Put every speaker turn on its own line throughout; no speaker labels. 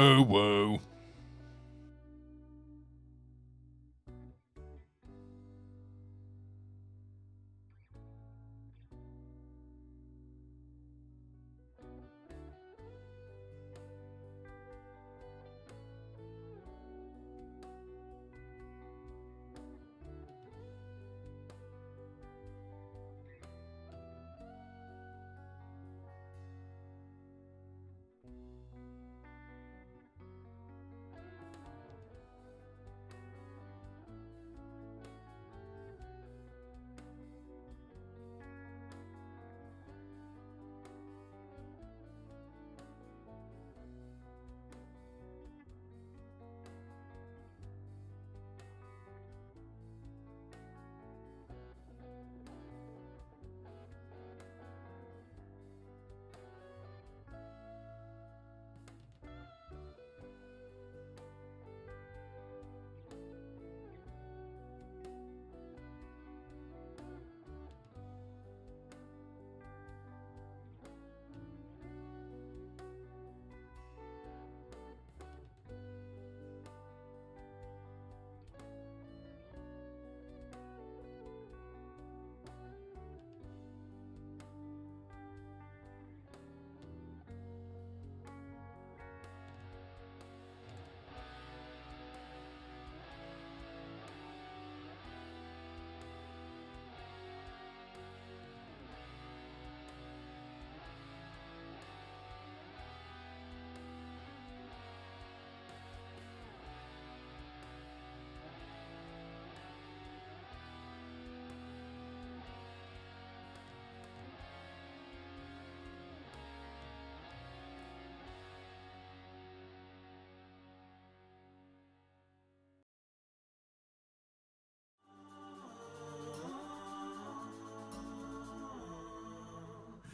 Oh, whoa.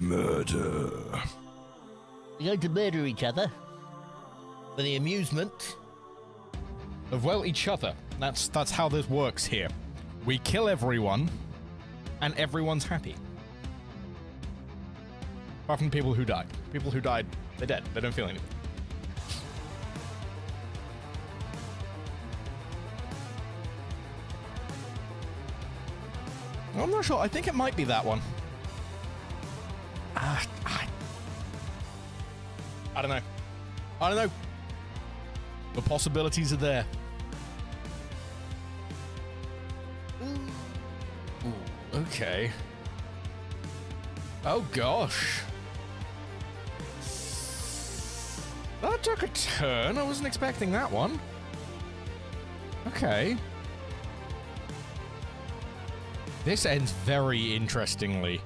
Murder.
We're going to murder each other for the amusement
Of, well, each other. That's how this works here. We kill everyone, and everyone's happy. Apart from people who died. People who died, they're dead. They don't feel anything. I'm not sure. I think it might be that one. I don't know. I don't know. The possibilities are there. Ooh, okay. Oh, gosh. That took a turn. I wasn't expecting that one. Okay. This ends very interestingly.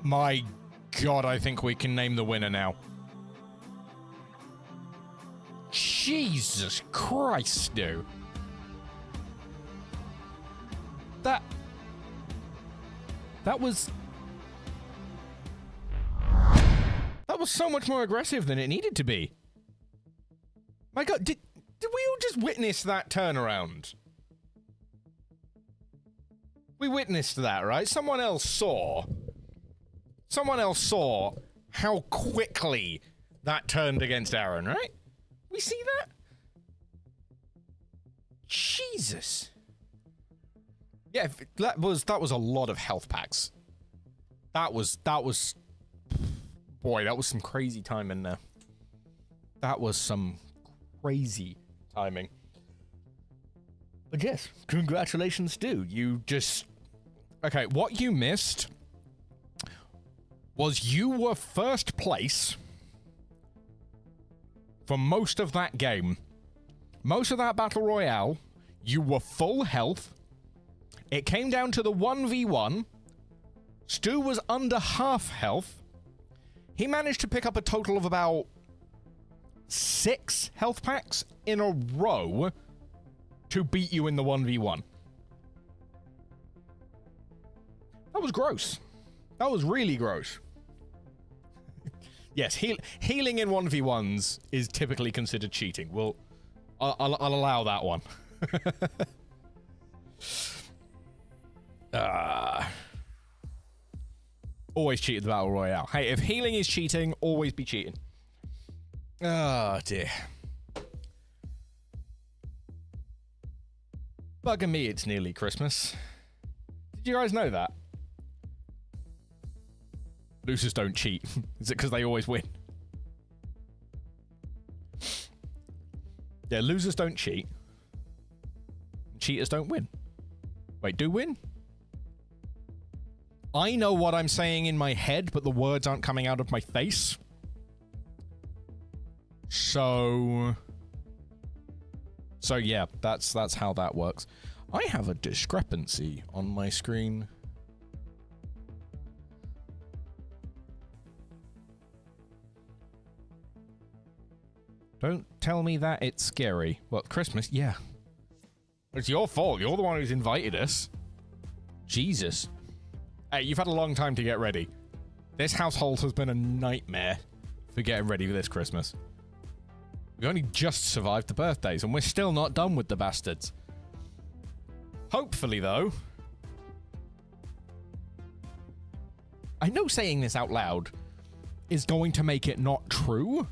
My God, I think we can name the winner now. Jesus Christ, dude. That was so much more aggressive than it needed to be. My God, did we all just witness that turnaround? We witnessed that, right? Someone else saw how quickly that turned against Aaron, right? We see that? Jesus. Yeah, that was a lot of health packs. That was boy, that was some crazy timing there. That was some crazy timing. But yes, congratulations, dude. You just... Okay, what you missed was you were first place for most of that game. Most of that battle royale, you were full health, It came down to the 1v1. Stu was under half health. He managed to pick up a total of about 6 health packs in a row to beat you in the 1v1. That was gross. That was really gross. Yes, healing in 1v1s is typically considered cheating. Well, I'll allow that one. Always cheat at the Battle Royale. Hey, if healing is cheating, always be cheating. Oh, dear. Bugging me, it's nearly Christmas. Did you guys know that? Losers don't cheat. Is it because they always win? Yeah, losers don't cheat. Cheaters don't win. Wait, do win? I know what I'm saying in my head, but the words aren't coming out of my face. So yeah, that's how that works. I have a discrepancy on my screen. Don't tell me that it's scary. Well, Christmas, yeah. It's your fault. You're the one who's invited us. Jesus. Hey, you've had a long time to get ready. This household has been a nightmare for getting ready for this Christmas. We only just survived the birthdays, and we're still not done with the bastards. Hopefully, though... I know saying this out loud is going to make it not true,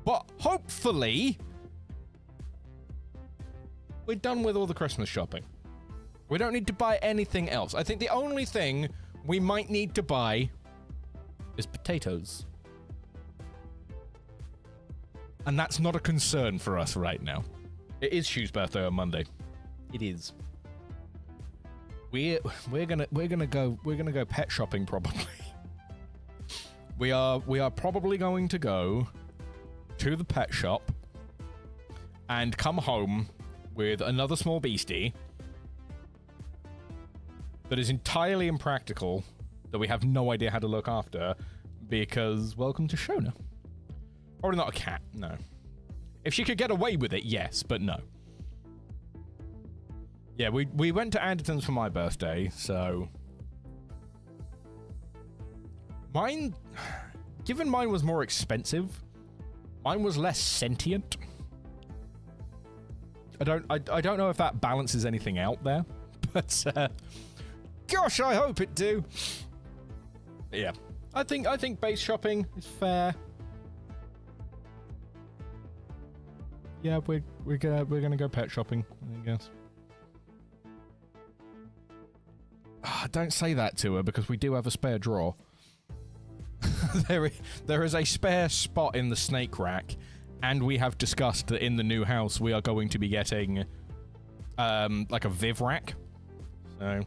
but hopefully... we're done with all the Christmas shopping. We don't need to buy anything else. I think the only thing we might need to buy is potatoes. And that's not a concern for us right now. It is Shu's birthday on Monday. It is. We're gonna go pet shopping probably. We are probably going to go to the pet shop and come home with another small beastie that is entirely impractical, that we have no idea how to look after, because welcome to Shona. Probably not a cat, no. If she could get away with it, yes, but no. Yeah, we went to Anderton's for my birthday, so... Given mine was more expensive, mine was less sentient. I don't know if that balances anything out there, but gosh, I hope it do. Yeah, I think base shopping is fair. Yeah, we're gonna go pet shopping, I guess. Don't say that to her, because we do have a spare drawer. There is a spare spot in the snake rack, and we have discussed that in the new house we are going to be getting like a Viv rack. So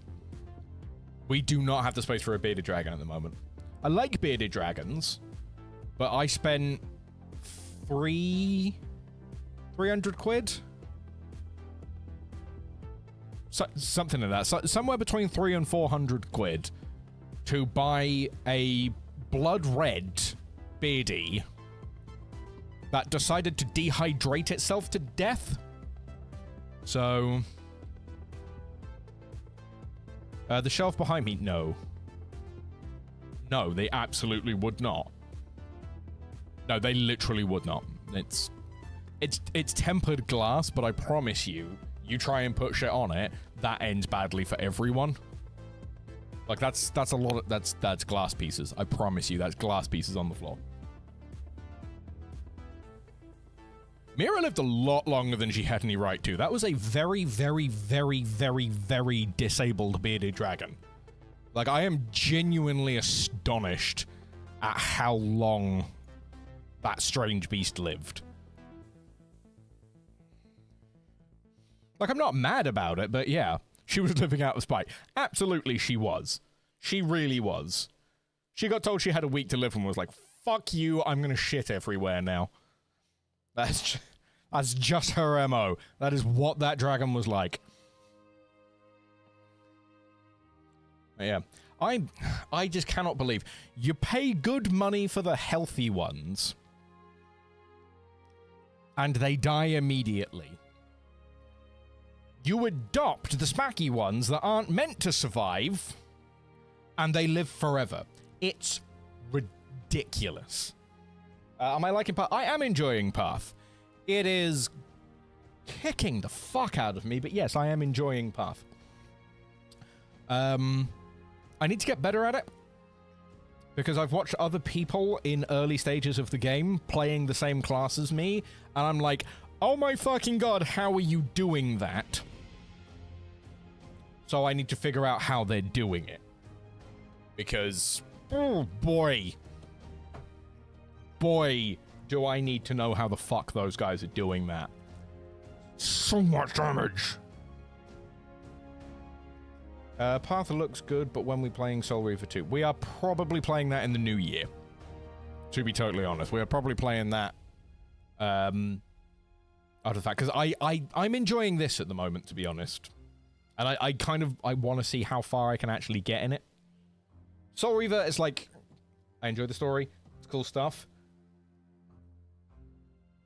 we do not have the space for a bearded dragon at the moment. I like bearded dragons, but I spent 300 quid? Something like that. Somewhere between 300 and 400 quid to buy a blood red beardie that decided to dehydrate itself to death. So... the shelf behind me, no. No, they absolutely would not. No, they literally would not. It's tempered glass, but I promise you, you try and put shit on it, that ends badly for everyone. Like, that's a lot of... That's glass pieces. I promise you, that's glass pieces on the floor. Mira lived a lot longer than she had any right to. That was a very, very, very, very, very disabled bearded dragon. Like, I am genuinely astonished at how long that strange beast lived. Like, I'm not mad about it, but yeah, she was living out of spite. Absolutely, she was. She really was. She got told she had a week to live and was like, fuck you, I'm gonna shit everywhere now. That's just her MO. That is what that dragon was like. Yeah. I just cannot believe you pay good money for the healthy ones and they die immediately. You adopt the smacky ones that aren't meant to survive and they live forever. It's ridiculous. Am I liking Path? I am enjoying Path. It is kicking the fuck out of me, but yes, I am enjoying Path. I need to get better at it because I've watched other people in early stages of the game playing the same class as me, and I'm like, oh my fucking god, how are you doing that? So I need to figure out how they're doing it. Because, oh boy. Boy, do I need to know how the fuck those guys are doing that. So much damage. Path looks good, but when we're playing Soul Reaver 2, we are probably playing that in the new year. To be totally honest, we are probably playing that out of that, because I'm enjoying this at the moment, to be honest. And I want to see how far I can actually get in it. Soul Reaver is like, I enjoy the story, it's cool stuff.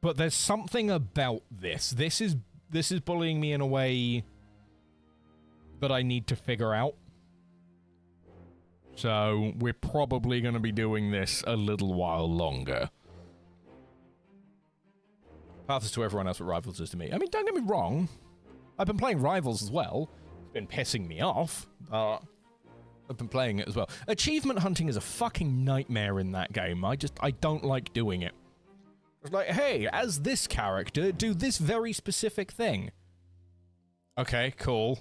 But there's something about this. This is bullying me in a way that I need to figure out. So we're probably going to be doing this a little while longer. Path is to everyone else what Rivals is to me. I mean, don't get me wrong. I've been playing Rivals as well. It's been pissing me off. I've been playing it as well. Achievement hunting is a fucking nightmare in that game. I don't like doing it. It's like, hey, as this character, do this very specific thing. Okay, cool.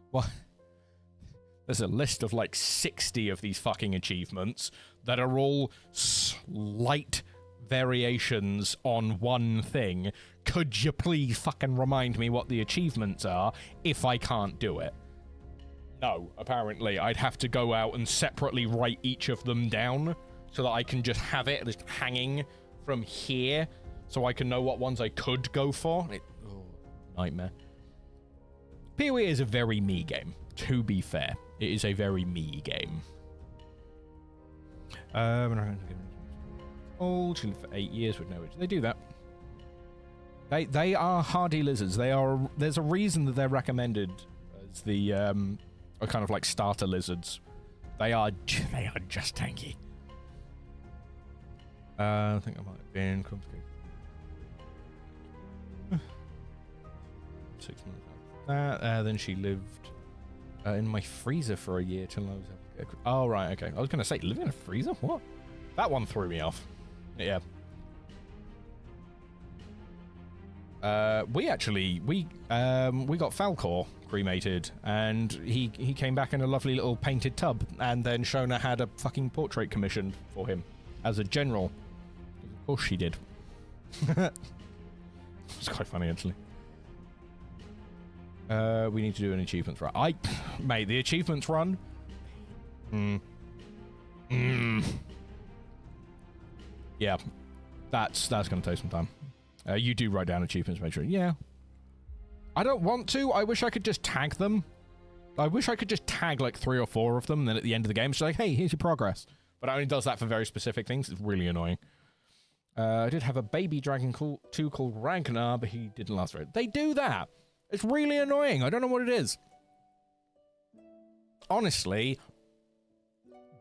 What? There's a list of like 60 of these fucking achievements that are all slight variations on one thing. Could you please fucking remind me what the achievements are if I can't do it? No, apparently I'd have to go out and separately write each of them down so that I can just have it just hanging from here so I can know what ones I could go for. Nightmare. PoE is a very me game, to be fair. It is a very me game. Old, she lived for 8 years with no age. They do that. They are hardy lizards. There's a reason that they're recommended as the kind of like starter lizards. They are just tanky. I think I might have been complicated. 6 months after that. Then she lived in my freezer for a year till I was able to get. Oh right, okay. I was gonna say living in a freezer. What? That one threw me off. Yeah. We got Falcor cremated, and he came back in a lovely little painted tub, and then Shona had a fucking portrait commissioned for him as a general. Of course she did. It's quite funny actually. We need to do an achievements run. Mate, the achievements run. Yeah, that's gonna take some time. You do write down achievements, make sure. Yeah. I don't want to. I wish I could just tag them. I wish I could just tag like 3 or 4 of them, and then at the end of the game, it's like, hey, here's your progress. But it only does that for very specific things. It's really annoying. I did have a baby dragon too called Ragnar, but he didn't last very. They do that. It's really annoying. I don't know what it is. Honestly,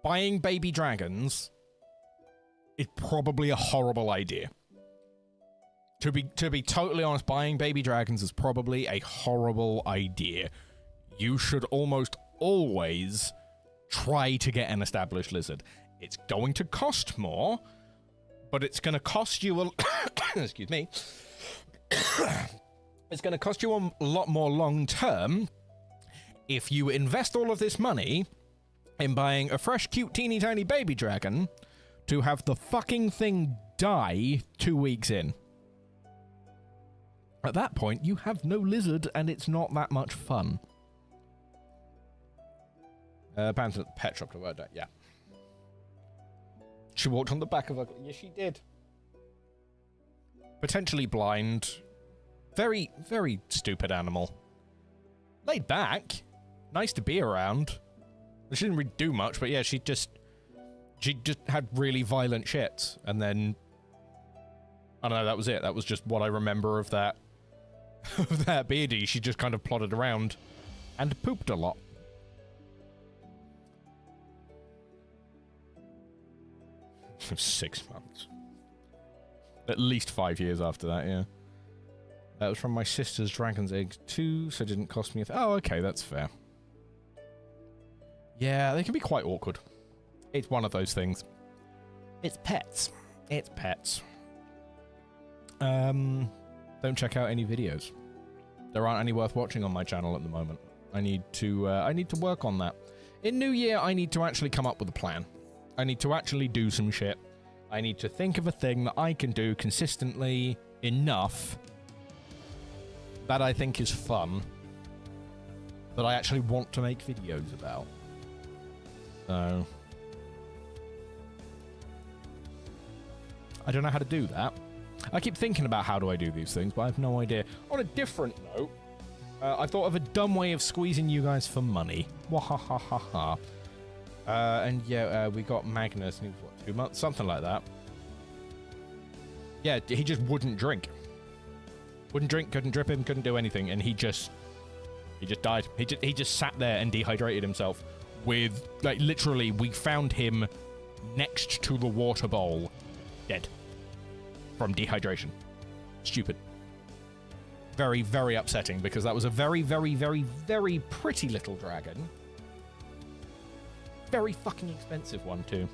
buying baby dragons is probably a horrible idea. To be totally honest, buying baby dragons is probably a horrible idea. You should almost always try to get an established lizard. It's going to cost more, but it's going to cost you a excuse me. It's going to cost you a lot more long term if you invest all of this money in buying a fresh, cute, teeny tiny baby dragon to have the fucking thing die 2 weeks in. At that point, you have no lizard, and it's not that much fun. Pants at the pet shop to work at, yeah. She walked on the back of her... Yes, she did. Potentially blind. Very, very stupid animal. Laid back. nice to be around. She didn't really do much, but yeah, she just had really violent shits, and then I don't know, that was it. That was just what I remember of that of that beardie. She just kind of plodded around and pooped a lot. For 6 months. At least 5 years after that, yeah. That was from my sister's dragon's egg too, so it didn't cost me a oh, okay, that's fair. Yeah, they can be quite awkward. It's one of those things. It's pets. It's pets. Don't check out any videos. There aren't any worth watching on my channel at the moment. I need to work on that. In New Year, I need to actually come up with a plan. I need to actually do some shit. I need to think of a thing that I can do consistently enough that I think is fun, that I actually want to make videos about. So I don't know how to do that. I keep thinking about how do I do these things, but I have no idea. On a different note, I thought of a dumb way of squeezing you guys for money. Wahahaha. And yeah, we got Magnus, and he was, what, 2 months? Something like that. Yeah, he just wouldn't drink. Wouldn't drink, couldn't drip him, couldn't do anything, and he just died. He just sat there and dehydrated himself with, like, literally, we found him next to the water bowl, dead. From dehydration. Stupid. Very, very upsetting, because that was a very, very, very, very pretty little dragon. Very fucking expensive one, too.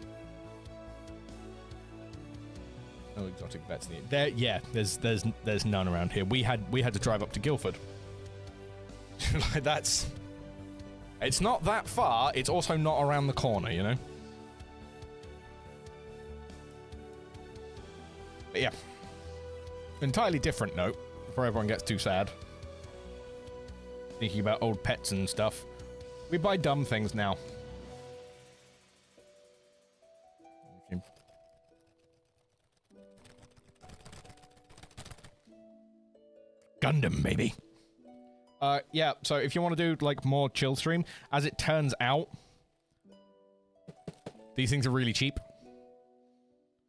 No exotic vets near. There, yeah, there's none around here. We had to drive up to Guildford. Like, that's... It's not that far, it's also not around the corner, you know? But yeah. Entirely different note, before everyone gets too sad. Thinking about old pets and stuff. We buy dumb things now. Gundam, baby. Yeah, so if you want to do, like, more chill stream, as it turns out, these things are really cheap.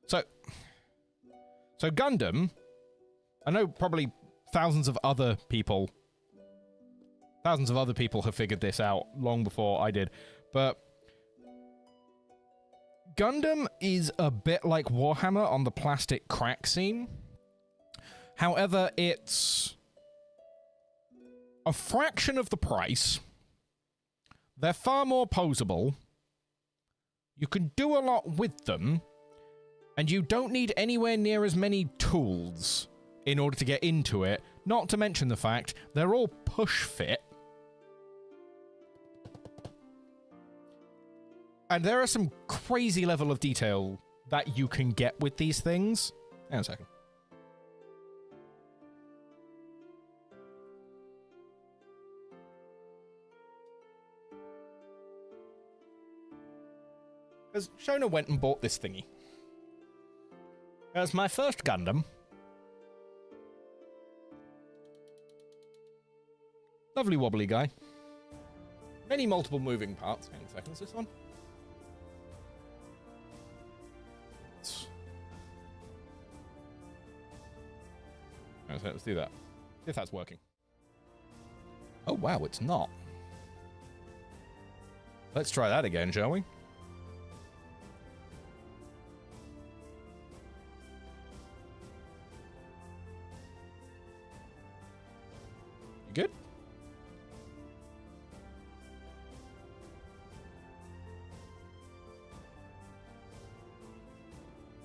So Gundam, I know probably thousands of other people have figured this out long before I did, but Gundam is a bit like Warhammer on the plastic crack scene. However, it's a fraction of the price. They're far more posable. You can do a lot with them. And you don't need anywhere near as many tools in order to get into it. Not to mention the fact they're all push fit. And there are some crazy level of detail that you can get with these things. Hang on a second. Because Shona went and bought this thingy. It was my first Gundam. Lovely wobbly guy. Many multiple moving parts. Hang on a second, is this one? Let's do that. See if that's working. Oh wow, it's not. Let's try that again, shall we? You good?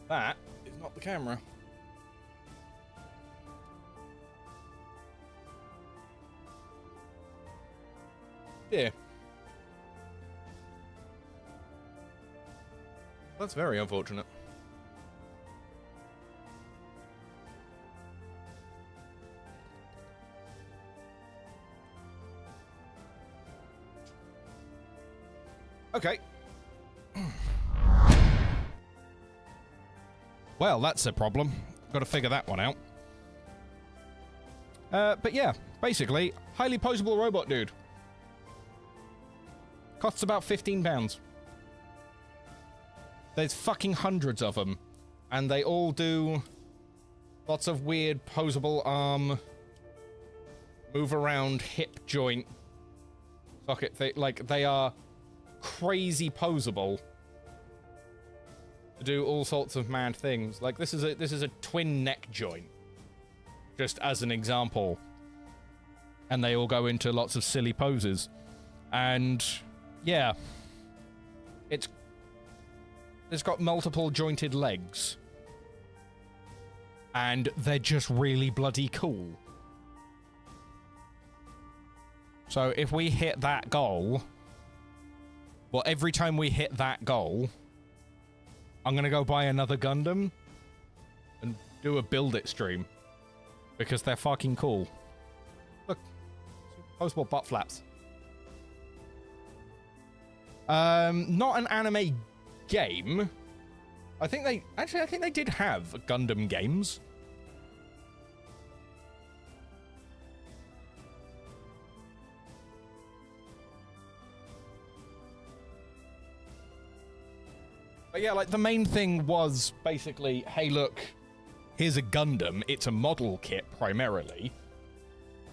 That is not the camera. Yeah. That's very unfortunate. Okay. Well, that's a problem. Got to figure that one out. But yeah, basically, highly posable robot dude. Costs about £15. There's fucking hundreds of them. And they all do lots of weird posable arm, move around hip joint socket thing. Like, they are crazy posable to do all sorts of mad things. Like, this is a twin neck joint, just as an example. And they all go into lots of silly poses. And yeah, it's got multiple jointed legs. And they're just really bloody cool. So if we hit that goal, well, every time we hit that goal, I'm gonna go buy another Gundam and do a build it stream. Because they're fucking cool. Look. Postable butt flaps. Not an anime game. I think they did have Gundam games. But yeah, like, the main thing was basically, hey, look, here's a Gundam. It's a model kit, primarily.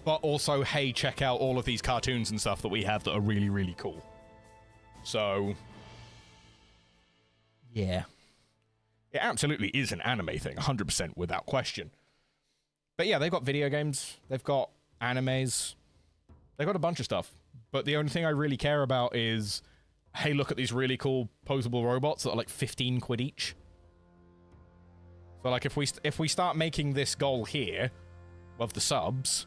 But also, hey, check out all of these cartoons and stuff that we have that are really, really cool. So, yeah. It absolutely is an anime thing, 100% without question. But yeah, they've got video games, they've got animes, they've got a bunch of stuff. But the only thing I really care about is, hey, look at these really cool posable robots that are like 15 quid each. So like, if we start making this goal here of the subs,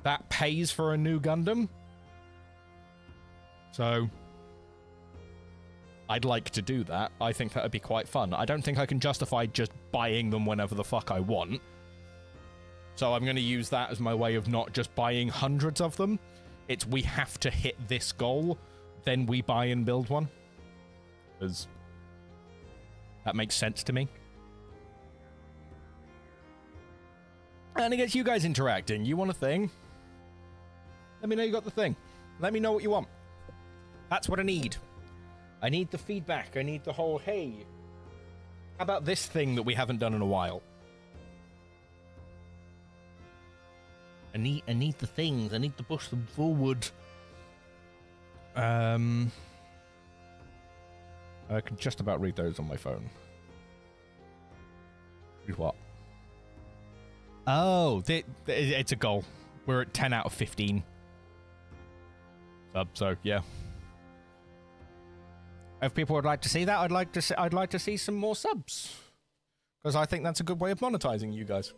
that pays for a new Gundam. So I'd like to do that. I think that would be quite fun. I don't think I can justify just buying them whenever the fuck I want. So I'm going to use that as my way of not just buying hundreds of them. It's we have to hit this goal, then we buy and build one. Because that makes sense to me. And it gets you guys interacting. You want a thing? Let me know you got the thing. Let me know what you want. That's what I need. I need the feedback. I need the whole, hey, how about this thing that we haven't done in a while? I need the things. I need to push them forward. I can just about read those on my phone. Read what? Oh, it's a goal. We're at 10 out of 15. So yeah. If people would like to see that, I'd like to see some more subs, because I think that's a good way of monetizing you guys.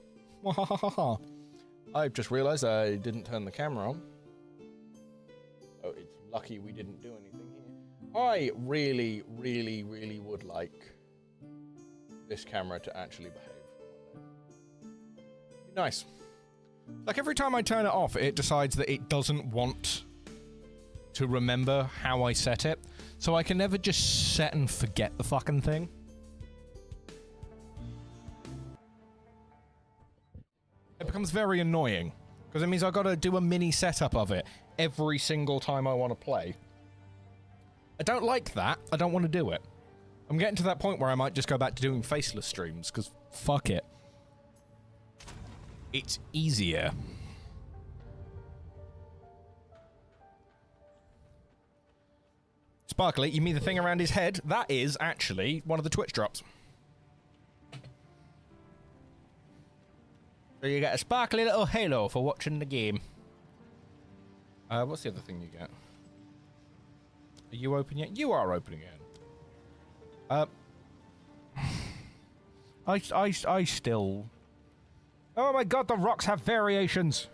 I've just realized I didn't turn the camera on. Oh, it's lucky we didn't do anything here. I really, really, really would like this camera to actually behave. Be nice. Like, every time I turn it off, it decides that it doesn't want to remember how I set it. So I can never just set and forget the fucking thing. It becomes very annoying, because it means I've got to do a mini setup of it every single time I want to play. I don't like that. I don't want to do it. I'm getting to that point where I might just go back to doing faceless streams, because fuck it. It's easier. Sparkly, you mean the thing around his head? That is actually one of the Twitch drops. So you get a sparkly little halo for watching the game. What's the other thing you get? Are you open yet? You are open again. I still... Oh my god, the rocks have variations!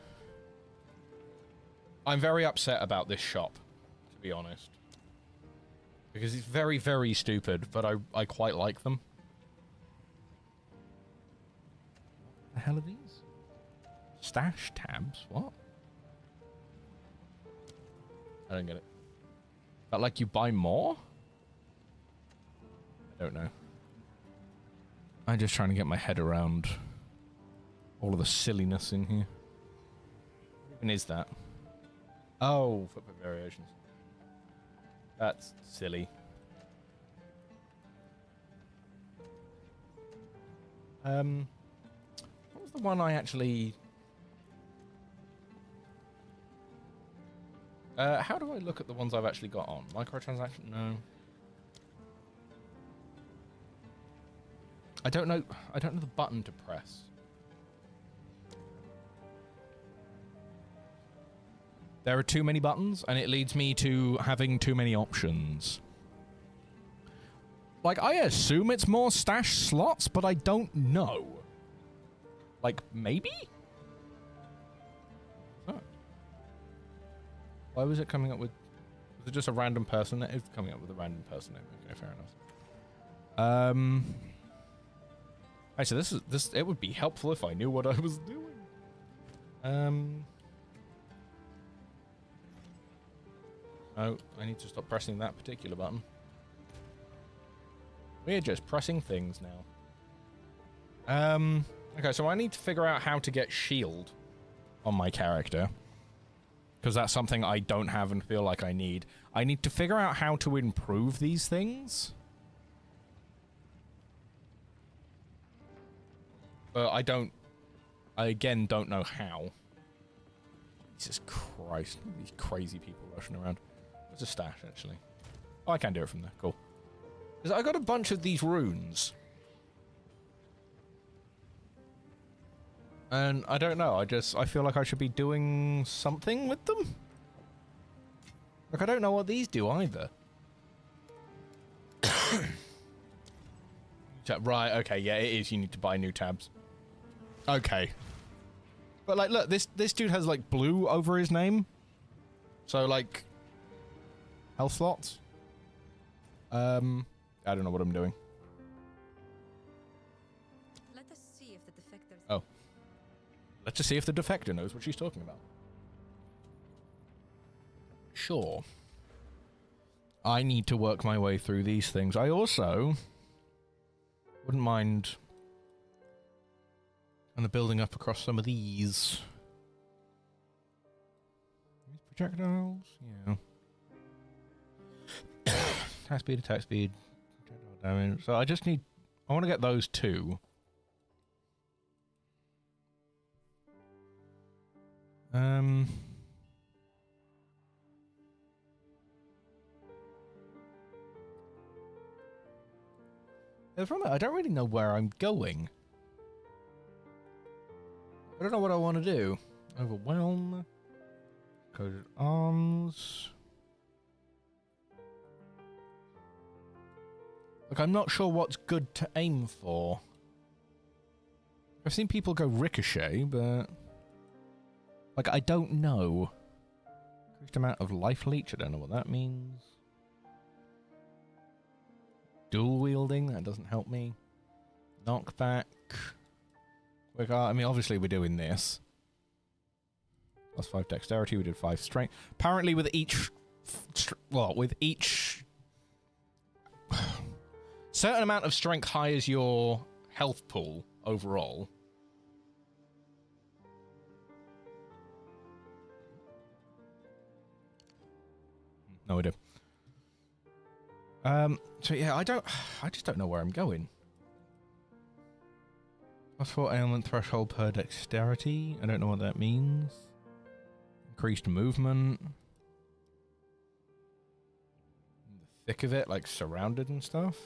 I'm very upset about this shop, to be honest. Because it's very, very stupid, but I quite like them. What the hell are these? Stash tabs? What? I don't get it. But like you buy more? I don't know. I'm just trying to get my head around all of the silliness in here. What even is that? Oh, footprint variations. That's silly. What was the one I actually... how do I look at the ones I've actually got on? Microtransaction? No. I don't know the button to press. There are too many buttons, and it leads me to having too many options. Like, I assume it's more stash slots, but I don't know. Like, maybe? Oh. Why was it coming up with... Was it just a random person? It's coming up with a random person name. Okay, fair enough. Actually, it would be helpful if I knew what I was doing. Oh, I need to stop pressing that particular button. We're just pressing things now. Okay, so I need to figure out how to get shield on my character. Because that's something I don't have and feel like I need. I need to figure out how to improve these things. But I again don't know how. Jesus Christ, these crazy people rushing around. There's a stash, actually. Oh, I can do it from there. Cool. Because I got a bunch of these runes. And I don't know, I feel like I should be doing something with them? Like, I don't know what these do either. Right, okay, yeah, it is. You need to buy new tabs. Okay. But, like, look, this dude has, like, blue over his name. So, like... health slots? I don't know what I'm doing.
Let us see if the defector...
Oh. Let's just see if the defector knows what she's talking about. Sure. I need to work my way through these things. I also... wouldn't mind... kind of building up across some of these. These projectiles? Yeah. Attack speed, projectile damage. So I just need... I want to get those two. I don't really know where I'm going. I don't know what I want to do. Overwhelm. Coded arms. Like, I'm not sure what's good to aim for. I've seen people go ricochet, but... like, I don't know. Increased amount of life leech, I don't know what that means. Dual wielding, that doesn't help me. Knockback. Quick art, I mean, obviously we're doing this. Plus 5 dexterity, we did 5 strength. Apparently with each... well, with each... certain amount of strength hires your health pool overall. No idea. So yeah, I just don't know where I'm going. Plus 4 ailment threshold per dexterity. I don't know what that means. Increased movement. In the thick of it, like surrounded and stuff.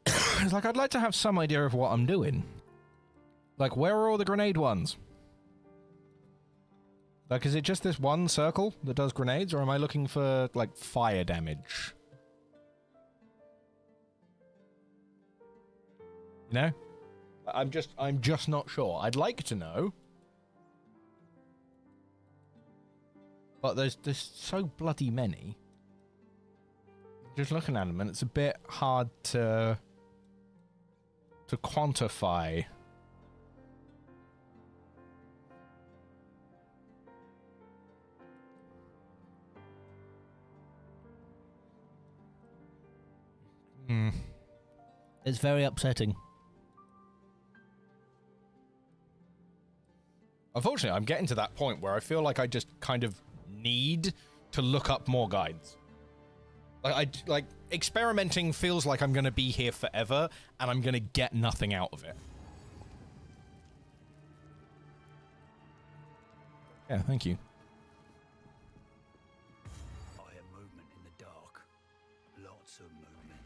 It's like, I'd like to have some idea of what I'm doing. Like, where are all the grenade ones? Like, is it just this one circle that does grenades, or am I looking for, like, fire damage? You know? I'm just not sure. I'd like to know. But there's so bloody many. Just looking at them, and it's a bit hard to quantify.
It's very upsetting.
Unfortunately, I'm getting to that point where I feel like I just kind of need to look up more guides. Like experimenting feels like I'm going to be here forever, and I'm going to get nothing out of it. Yeah, thank you.
I hear movement in the dark. Lots of movement.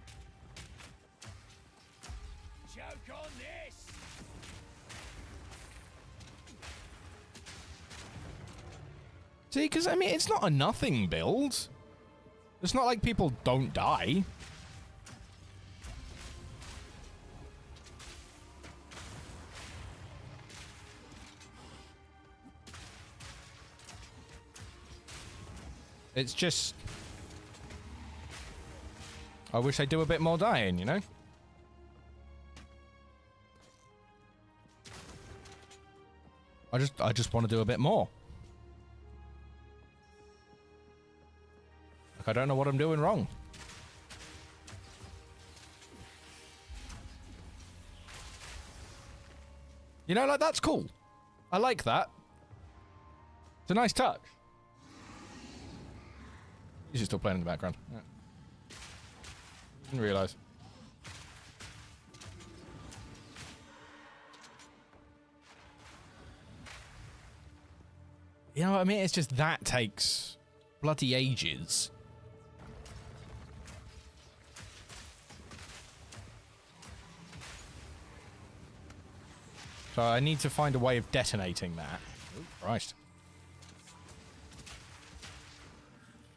Choke on this!
See, because, I mean, it's not a nothing build. It's not like people don't die. It's just... I wish I do a bit more dying, you know? I just want to do a bit more. Like, I don't know what I'm doing wrong. You know, like, that's cool. I like that. It's a nice touch. He's still playing in the background. Yeah. Didn't realise. You know what I mean? It's just that takes bloody ages. So I need to find a way of detonating that. Oh, Christ.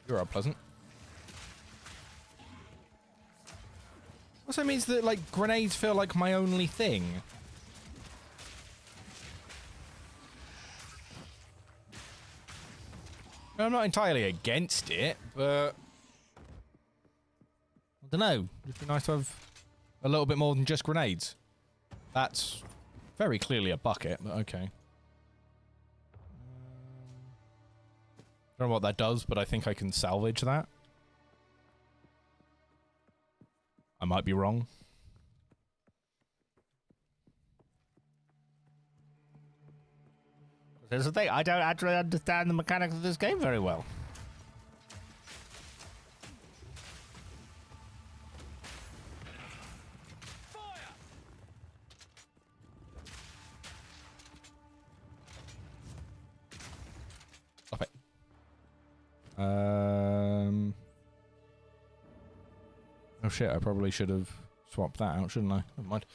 You're unpleasant. Also means that, like, grenades feel like my only thing. I'm not entirely against it, but... I don't know. It'd be nice to have a little bit more than just grenades. That's very clearly a bucket, but okay. I don't know what that does, but I think I can salvage that. I might be wrong.
Here's the thing, I don't actually understand the mechanics of this game very well.
Stop it. Oh shit, I probably should have swapped that out, shouldn't I? Never mind.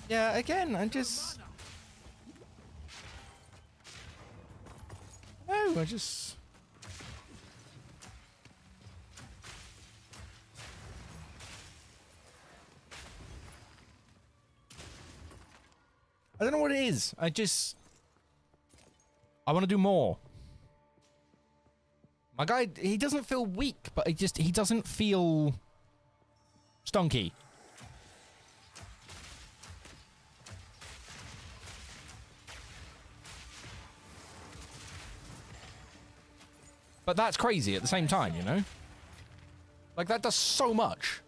Yeah, again, I just... No, I just... I don't know what it is. I want to do more. My guy, he doesn't feel weak, but he doesn't feel stonky. But that's crazy at the same time, you know? Like, that does so much.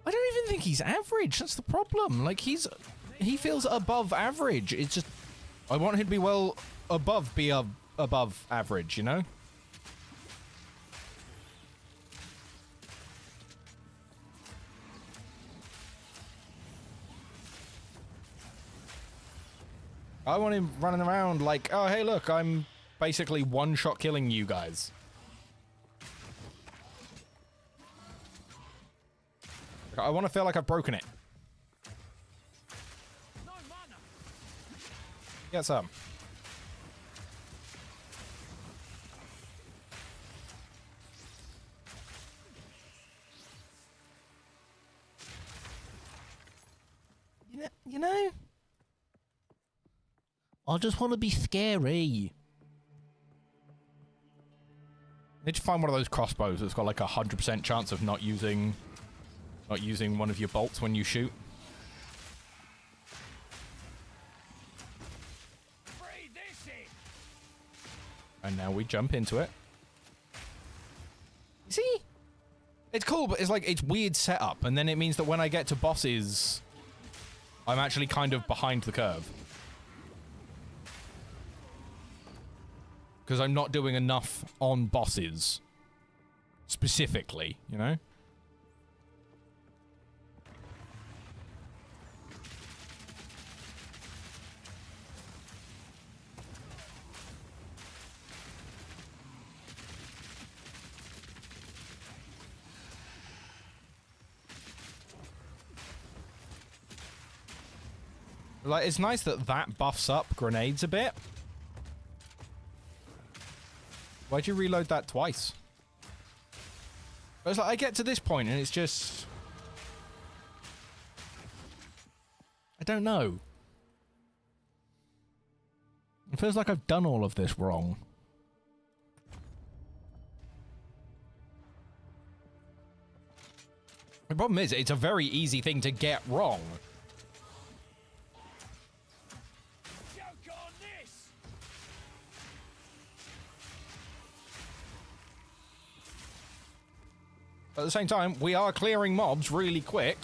I don't even think he's average. That's the problem. Like, he feels above average. It's just, I want him to be above average, you know? I want him running around like, oh, hey, look, I'm basically one-shot killing you guys. I want to feel like I've broken it. Get some. You know?
I just want to be scary.
Need to find one of those crossbows that's got like 100% chance of not using one of your bolts when you shoot.
Breathe this in!
we jump into it. See? It's cool, but it's like, it's weird setup, and then it means that when I get to bosses, I'm actually kind of behind the curve. Because I'm not doing enough on bosses. Specifically, you know? Like, it's nice that that buffs up grenades a bit. Why'd you reload that twice? But it's like, I get to this point and it's just... I don't know. It feels like I've done all of this wrong. The problem is, it's a very easy thing to get wrong. At the same time, we are clearing mobs really quick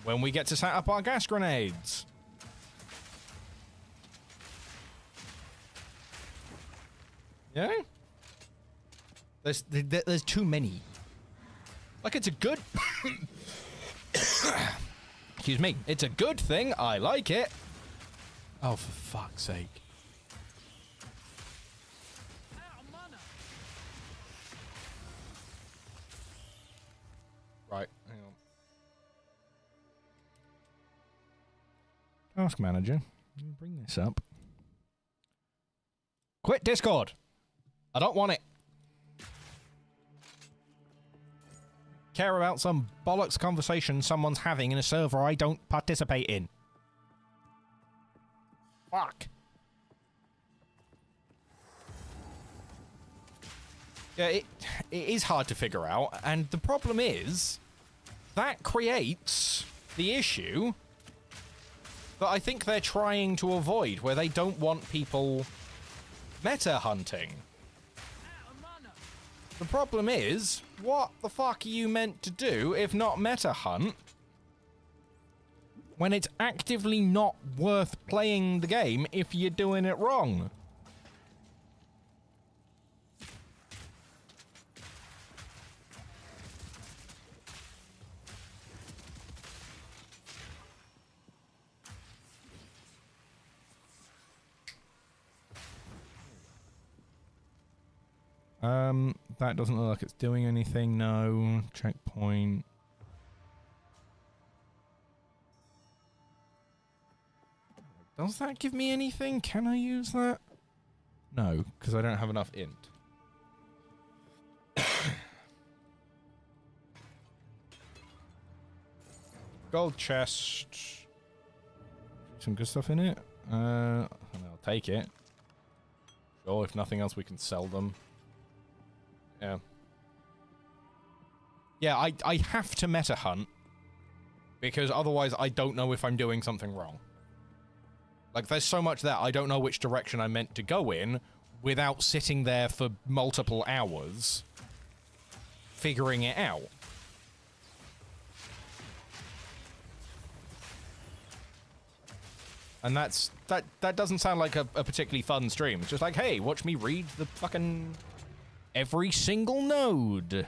when we get to set up our gas grenades. Yeah? There's too many. Like, it's a good... Excuse me. It's a good thing. I like it. Oh, for fuck's sake. Right, hang on. Task manager. Let me bring this up. Quit Discord! I don't want it. Care about some bollocks conversation someone's having in a server I don't participate in. Fuck. Yeah, it is hard to figure out, and the problem is that creates the issue that I think they're trying to avoid, where they don't want people meta hunting. The problem is, what the fuck are you meant to do if not meta hunt when it's actively not worth playing the game if you're doing it wrong? That doesn't look like it's doing anything, no. Checkpoint. Does that give me anything? Can I use that? No, because I don't have enough int. Gold chest. Some good stuff in it. I'll take it. Sure, if nothing else we can sell them. Yeah. Yeah, I have to meta hunt, because otherwise I don't know if I'm doing something wrong. Like, there's so much that I don't know which direction I'm meant to go in without sitting there for multiple hours figuring it out. And that doesn't sound like a particularly fun stream. It's just like, hey, watch me read the fucking... every single node.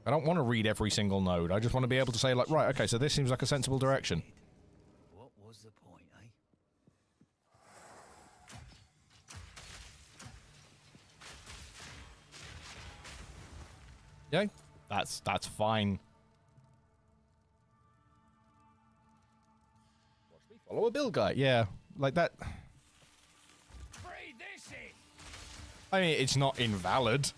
I don't want to read every single node. I just want to be able to say, like, right, okay, so this seems like a sensible direction.
What was the point, eh?
Yeah, that's fine. Watch me follow a bill guy. Yeah, like that.
Breathe this in!
I mean, it's not invalid.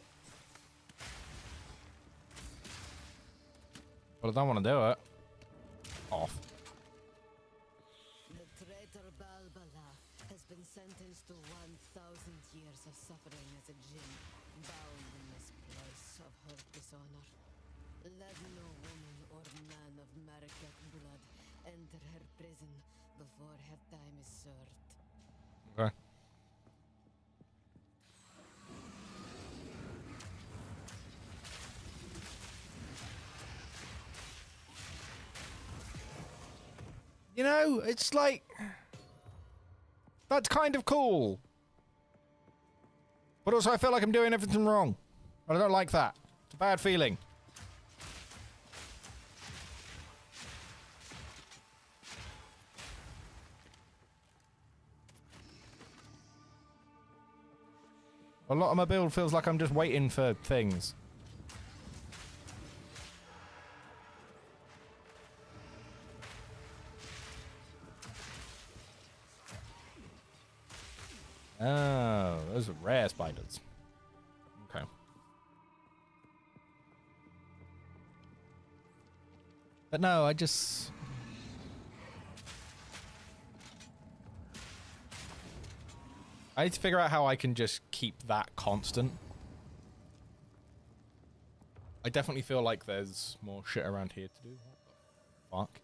But I don't want to do it. Off.
The traitor Balbala has been sentenced to 1,000 years of suffering as a djinn, bound in this place of her dishonor. Let no woman or man of Marrakech blood enter her prison before her time is served.
Okay. You know, it's like... That's kind of cool. But also I feel like I'm doing everything wrong. And I don't like that. It's a bad feeling. A lot of my build feels like I'm just waiting for things. Oh, those are rare spiders. Okay. But no, I just... I need to figure out how I can just keep that constant. I definitely feel like there's more shit around here to do. What the fuck?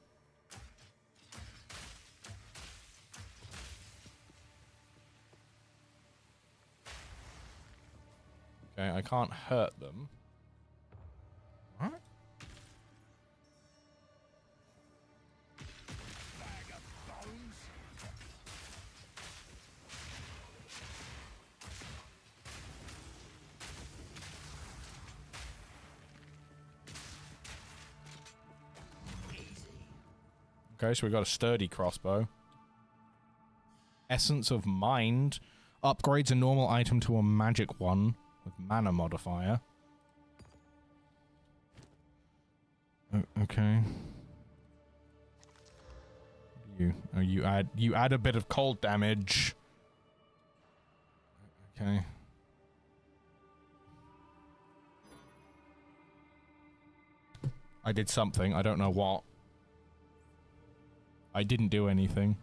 Okay, I can't hurt them. What? Okay, so we got a sturdy crossbow. Essence of Mind upgrades a normal item to a magic one with mana modifier. Okay. You add a bit of cold damage. Okay. I did something. I don't know what. I didn't do anything.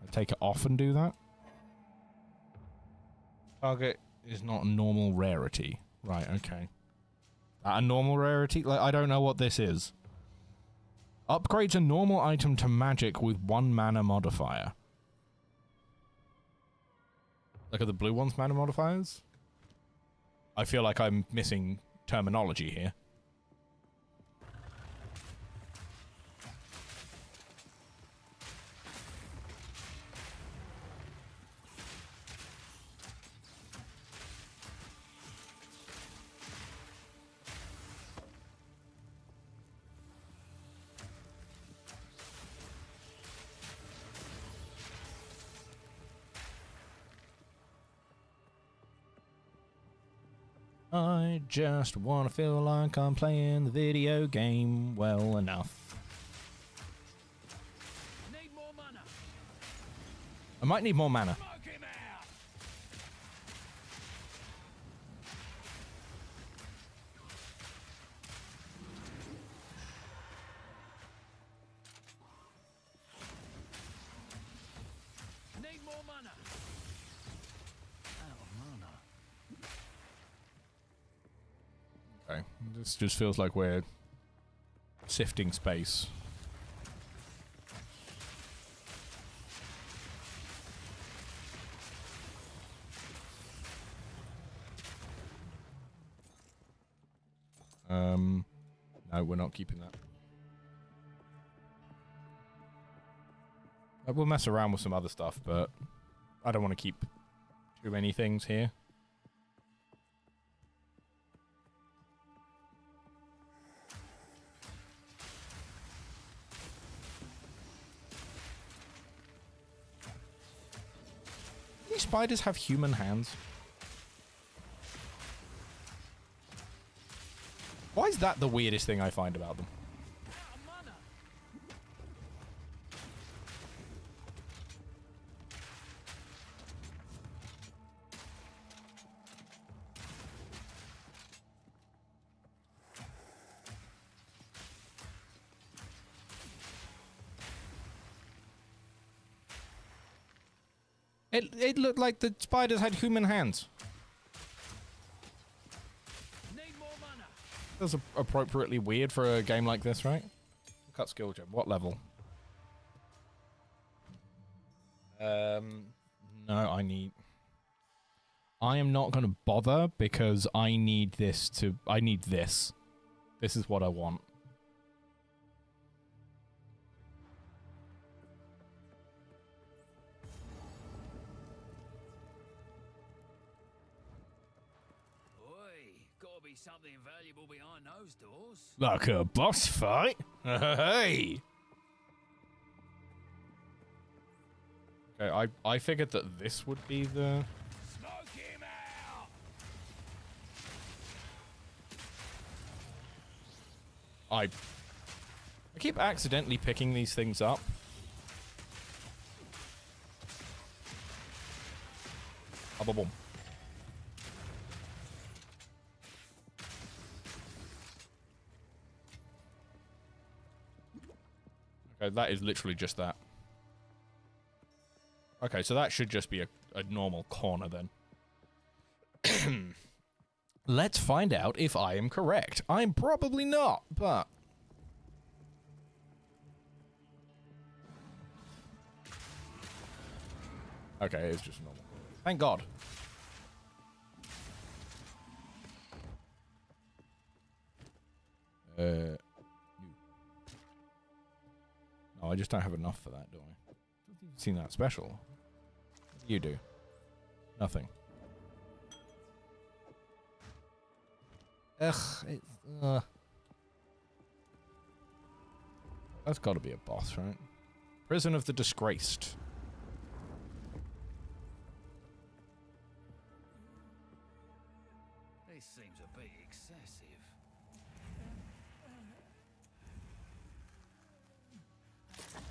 I take it off and do that. Target is not a normal rarity. Right, okay. A normal rarity? Like, I don't know what this is. Upgrades a normal item to magic with 1 mana modifier. Look at the blue one's mana modifiers. I feel like I'm missing terminology here. I just want to feel like I'm playing the video game well enough.
Need more mana.
I might need more mana.
Smoke him out. Need more mana. Out of mana.
Okay, this just feels like we're sifting space. No, we're not keeping that. We'll mess around with some other stuff, but I don't want to keep too many things here. These spiders have human hands. Why is that the weirdest thing I find about them?
Out of mana.
It looked like the spiders had human hands.
Need more mana.
That's appropriately weird for a game like this, right? Cut skill gem. What level? No, I am not going to bother because I need this. This is what I want.
Oi, gotta be something valuable behind those doors.
Like a boss fight? Hey! Okay, I figured that this would be the...
Smoke him out!
I keep accidentally picking these things up. Boom. Okay, that is literally just that. Okay, so that should just be a normal corner then. Let's find out if I am correct. I'm probably not, but... Okay, it's just normal. Thank God. No, I just don't have enough for that, do I? You've seen that special. What do you do? Nothing. Ugh, it's, that's got to be a boss, right? Prison of the Disgraced.
This seems a bit excessive.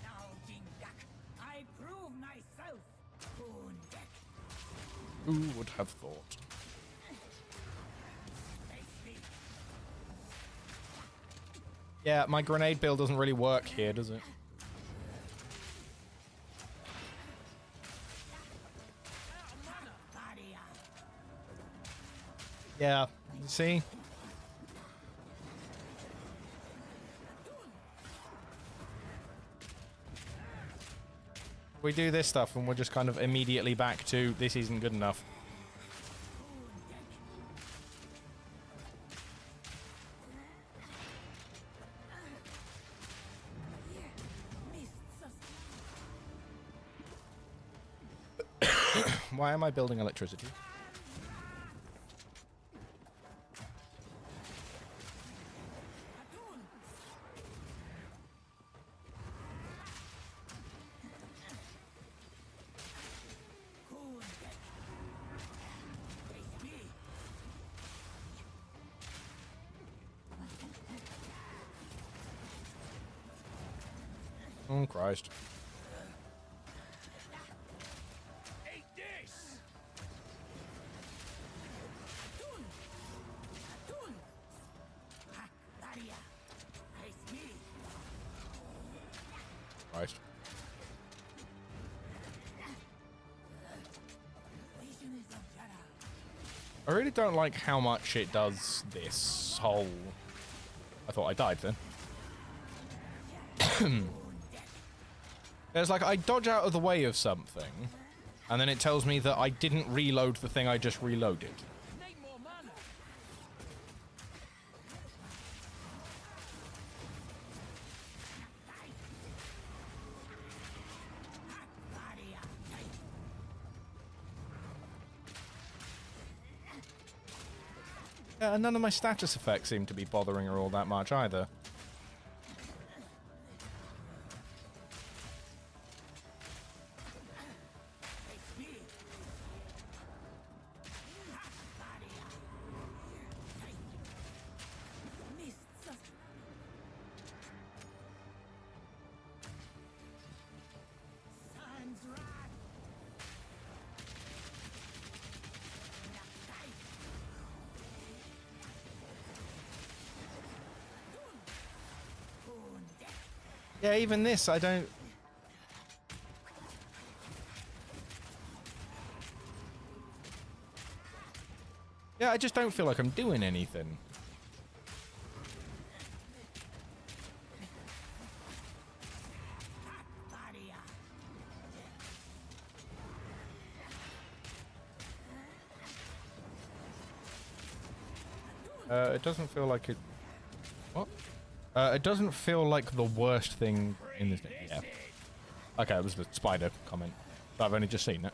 Now, Jindak, I prove myself. Boondak,
Who would have thought?
face me.
Yeah, my grenade build doesn't really work here, does it?
Body out.
Yeah, you see? We do this stuff and we're just kind of immediately back to this isn't good enough. Why am I building electricity? Oh, Christ.
Eat this!
Daria, face me.
Christ.
Visions of Jara.
I really don't like how much it does this whole... I thought I died then. It's like I dodge out of the way of something, and then it tells me that I didn't reload the thing I just reloaded.
Need more mana!
Yeah, and none of my status effects seem to be bothering her all that much either.
Mists of Sun's wrath.
Yeah, even this, I don't... Yeah, I just don't feel like I'm doing anything. It doesn't feel like it... What? It doesn't feel like the worst thing in this game. Yeah. Okay, it was the spider comment. But I've only just seen it.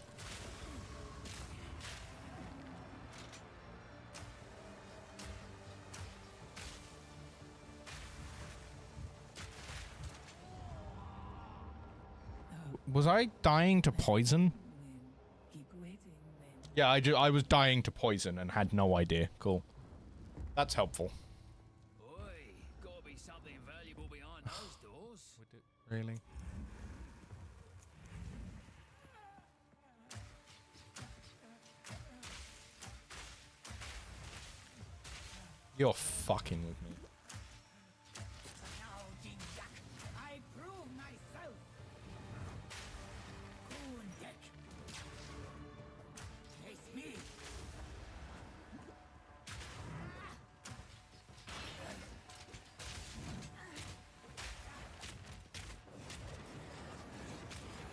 Was I dying to poison?
Keep waiting, then.
Yeah, I was dying to poison and had no idea. Cool. That's helpful.
Boy, gotta be something valuable behind those doors.
Would it really? You're fucking with me.
Now, Jinjak, I prove myself. Kundek. Face me.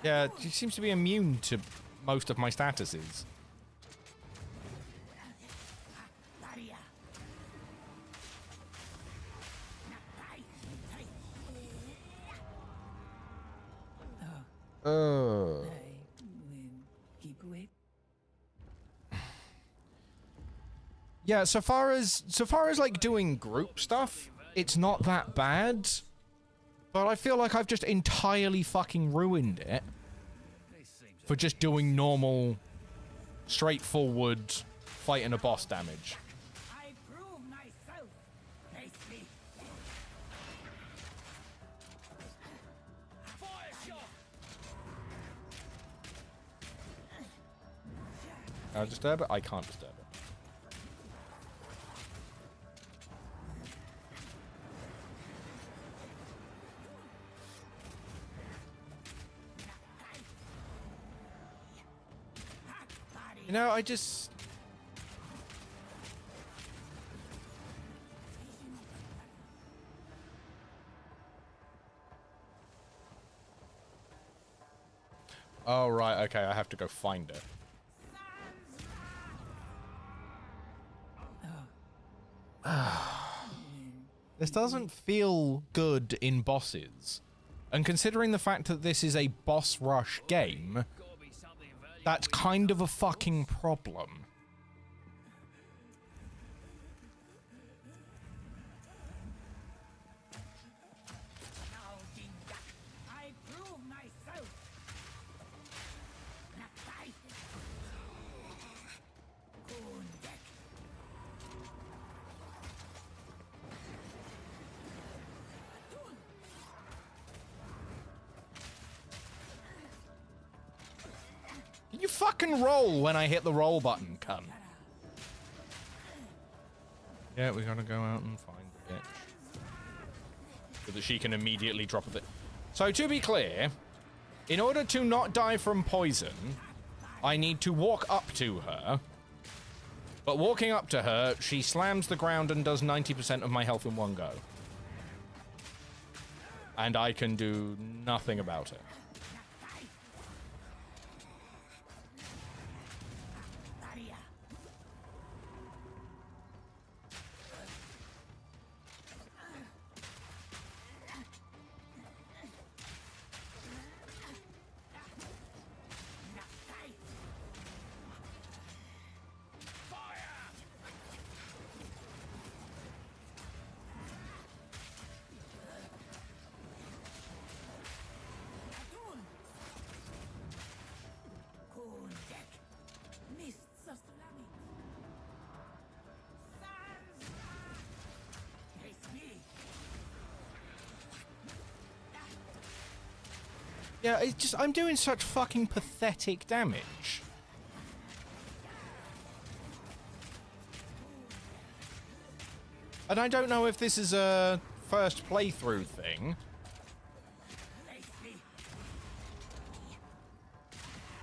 Yeah, she seems to be immune to most of my statuses.
Daria.
Oh.
Keep waiting.
Yeah, so far as like doing group stuff, it's not that bad. But I feel like I've just entirely fucking ruined it for just doing normal, straightforward fighting a boss damage.
I prove myself. Face me.
Fire shot!
Can I disturb it? I can't disturb it. You know, I just... Oh, right, okay, I have to go find her. This doesn't feel good in bosses. And considering the fact that this is a boss rush game,
Gotta be something valuable.
that's kind of a fucking problem.
Now, Jinjak, I prove myself. Nakai. Kundek.
Can you fucking roll when I hit the roll button, cunt? Yeah, we gotta go out and find the bitch. So that she can immediately drop a bit. So to be clear, in order to not die from poison, I need to walk up to her. But walking up to her, she slams the ground and does 90% of my health in one go. And I can do nothing about it.
Daria. Kundek. Mists of Slamming. Sands. Face me.
Yeah, it's just, I'm doing such fucking pathetic damage. And I don't know if this is a first playthrough thing,
Face me.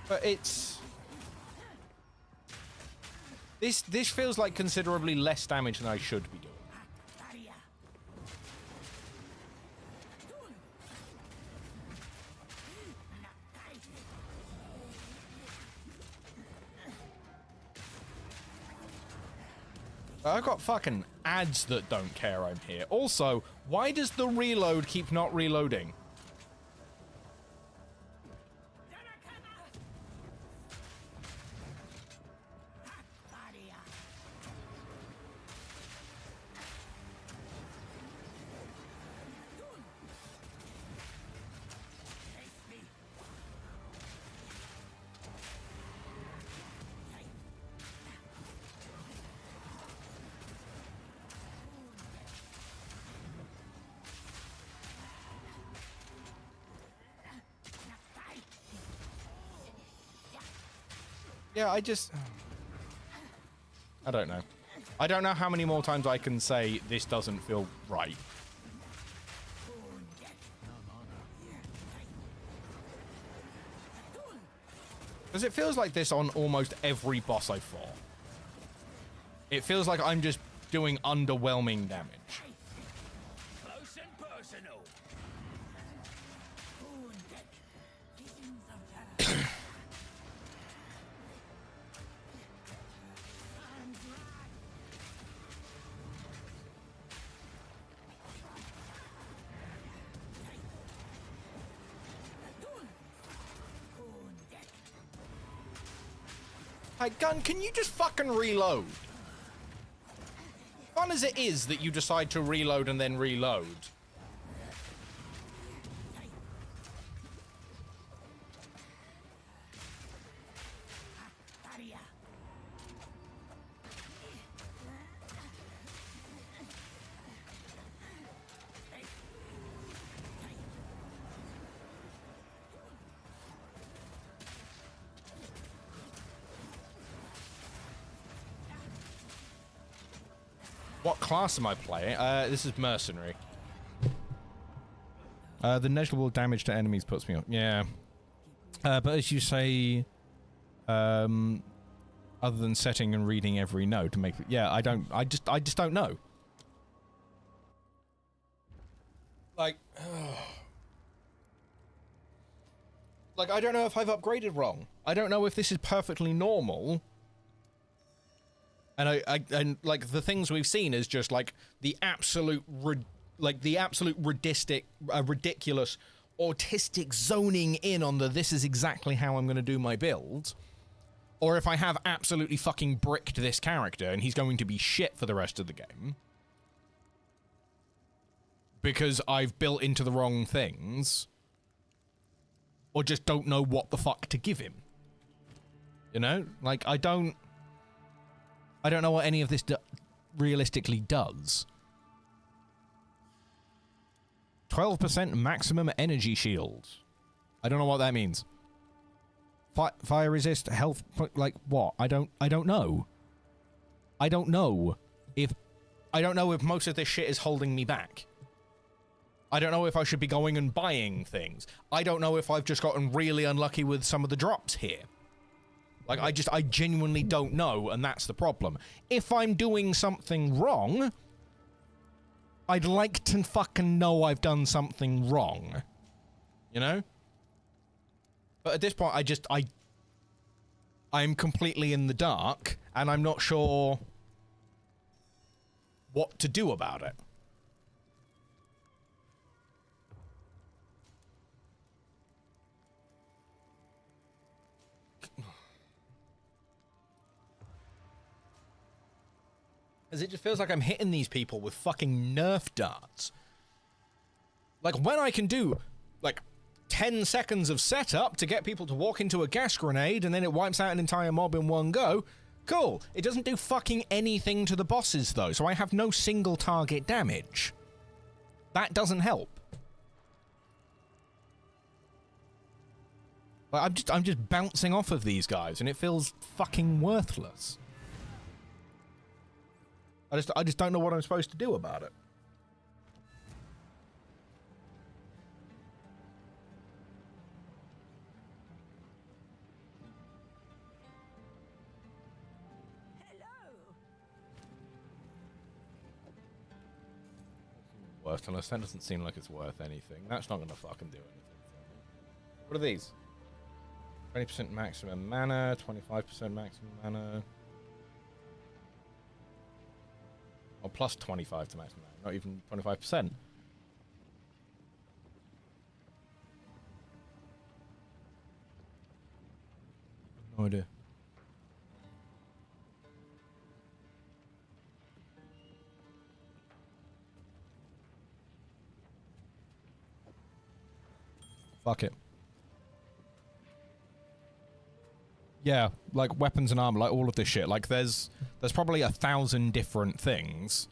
but it's... This feels like considerably less damage than I should be doing.
Daria.
I've got fucking ads that don't care I'm here. Also, why does the reload keep not reloading? Yeah, I don't know. I don't know how many more times I can say this doesn't feel right. Because it feels like this on almost every boss I fought. It feels like I'm just doing underwhelming damage.
Close and personal.
Hey, gun, can you just fucking reload? Fun as it is that you decide to reload and then reload. What class am I playing? This is mercenary. The negligible damage to enemies puts me up. Yeah. But as you say, other than setting and reading every node to make it, yeah, I just don't know. Like, like I don't know if I've upgraded wrong. I don't know if this is perfectly normal. And like the things we've seen is just like the absolute ridiculous autistic zoning in on the this is exactly how I'm going to do my build, or if I have absolutely fucking bricked this character and he's going to be shit for the rest of the game because I've built into the wrong things, or just don't know what the fuck to give him. You know, like I don't know what any of this realistically does. 12% maximum energy shield. I don't know what that means. Fire resist, health, like what? I don't know. I don't know if most of this shit is holding me back. I don't know if I should be going and buying things. I don't know if I've just gotten really unlucky with some of the drops here. Like, I genuinely don't know, and that's the problem. If I'm doing something wrong, I'd like to fucking know I've done something wrong. You know? But at this point, I'm completely in the dark, and I'm not sure what to do about it. As it just feels like I'm hitting these people with fucking Nerf darts. Like, when I can do, like, 10 seconds of setup to get people to walk into a gas grenade and then it wipes out an entire mob in one go, cool. It doesn't do fucking anything to the bosses, though, so I have no single target damage. That doesn't help. Like, I'm just bouncing off of these guys, and it feels fucking worthless. I just don't know what I'm supposed to do about it. Worth, unless that doesn't seem like it's worth anything. That's not gonna fucking do anything for me. What are these? 20% maximum mana, 25% maximum mana. Or plus 25 to maximum damage, not even 25%. No idea. Fuck it. Yeah, like weapons and armor, like all of this shit. Like there's probably 1,000 different things.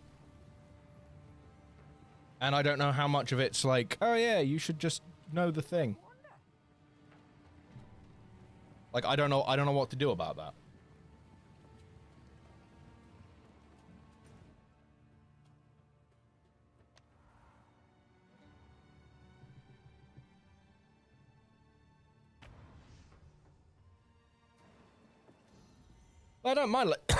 And I don't know how much of it's like, oh yeah, you should just know the thing. Like I don't know what to do about that. I don't mind, like,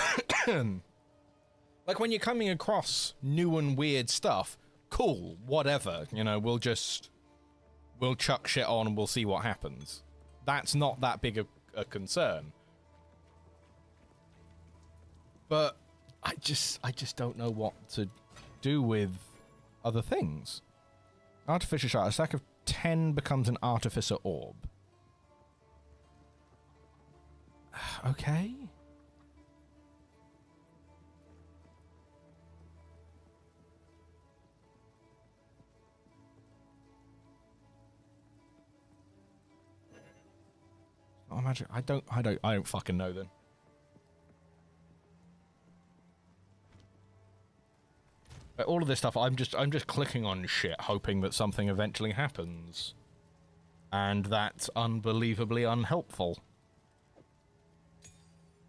like when you're coming across new and weird stuff, cool, whatever, you know, we'll chuck shit on and we'll see what happens. That's not that big a concern. But I just don't know what to do with other things. Artificer shard, a stack of 10 becomes an artificer orb. Okay. Oh, magic. I don't fucking know then. But all of this stuff, I'm just clicking on shit, hoping that something eventually happens. And that's unbelievably unhelpful.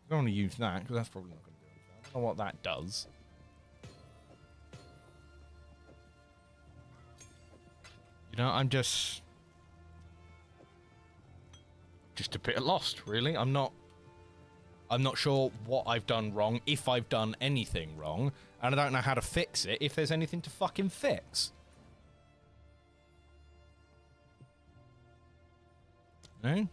I don't want to use that, because that's probably not going to do anything. I don't know what that does. You know, I'm just a bit lost, really. I'm not sure what I've done wrong, if I've done anything wrong, and I don't know how to fix it, if there's anything to fucking fix. No? It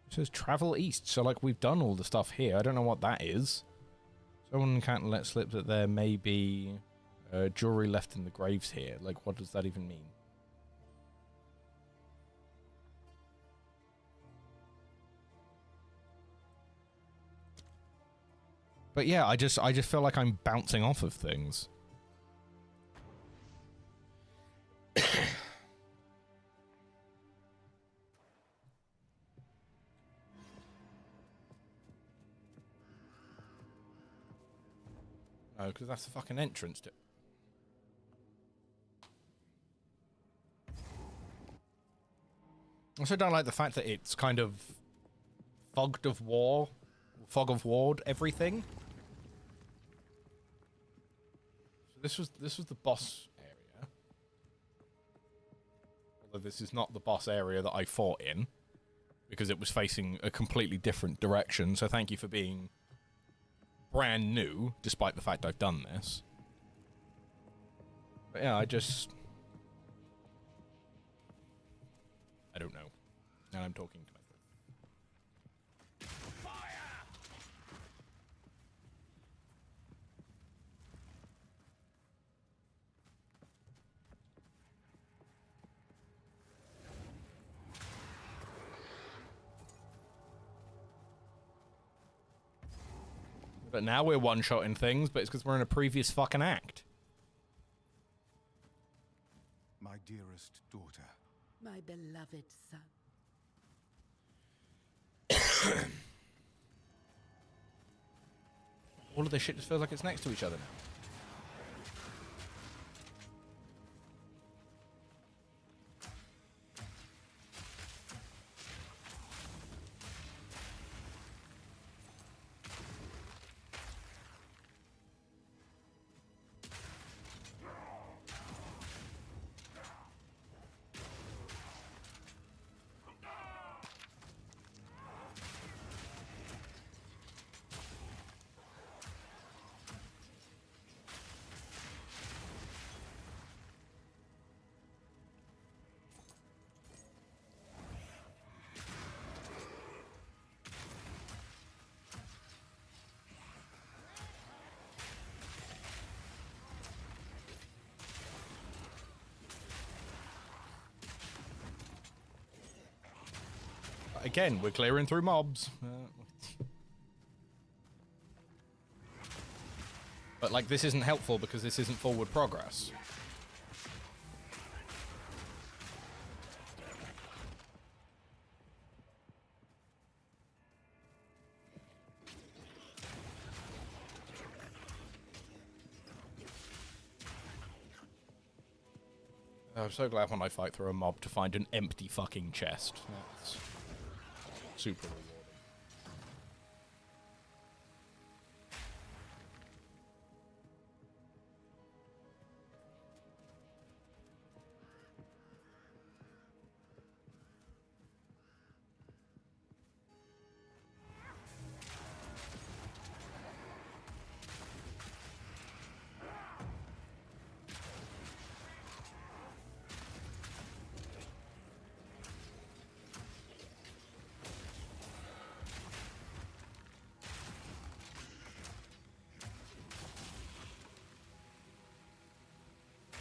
says travel east, so like we've done all the stuff here. I don't know what that is. Someone can't let slip that there may be jewelry left in the graves here. Like, what does that even mean? But yeah, I just feel like I'm bouncing off of things. No, because that's the fucking entrance to... I also don't like the fact that it's kind of fog of warred everything. So this was the boss area. Although this is not the boss area that I fought in, because it was facing a completely different direction. So thank you for being brand new, despite the fact I've done this. But yeah, I don't know. And I'm talking to myself.
Fire!
But now we're one-shotting things, but it's because we're in a previous fucking act.
My dearest daughter.
My beloved son.
All of this shit just feels like it's next to each other now. Again, we're clearing through mobs. But, like, this isn't helpful because this isn't forward progress. I'm so glad when I fight through a mob to find an empty fucking chest. That's super rewarding.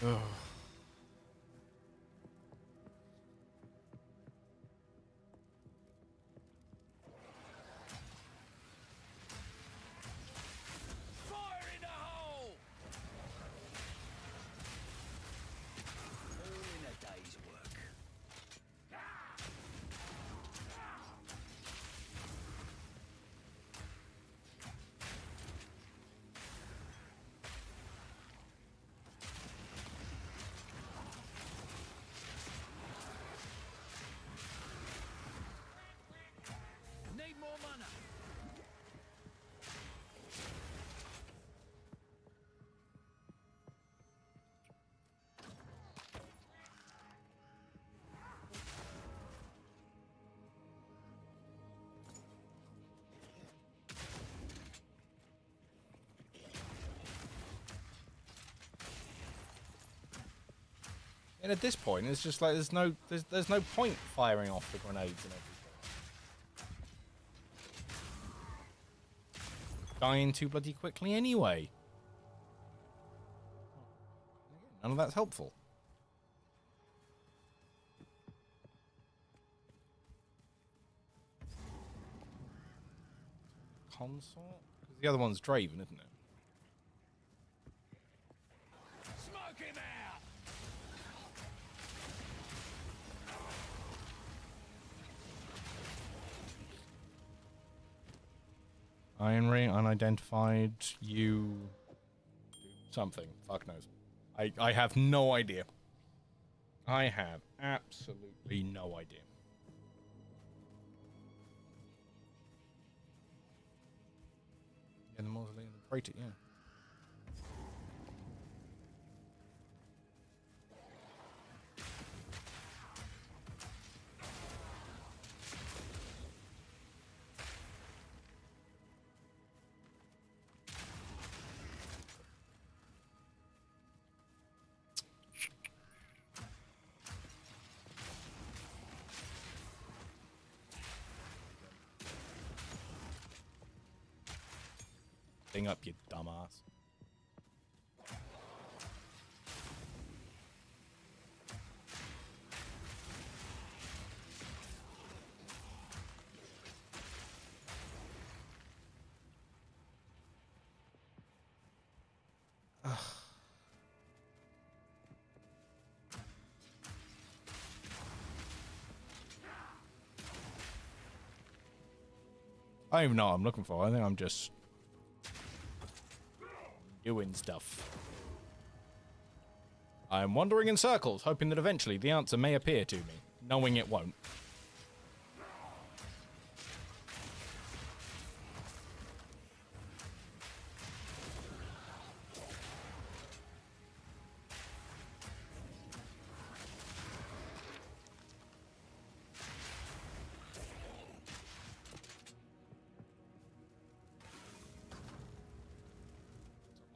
Ugh.
Fire in the hole! All in a day's work. Need more mana.
And at this point, it's just like there's no point firing off the grenades and everything. Dying too bloody quickly anyway. None of that's helpful. Consort? Because the other one's Draven, isn't it?
Smoke him out!
Iron Ring, unidentified, you... something. Fuck knows. I have no idea. I have absolutely no idea. Yeah, the mausoleum, rate it, yeah. Thing up, you dumbass. I don't even know what I'm looking for. I think I'm just doing stuff. I'm wandering in circles, hoping that eventually the answer may appear to me, knowing it won't.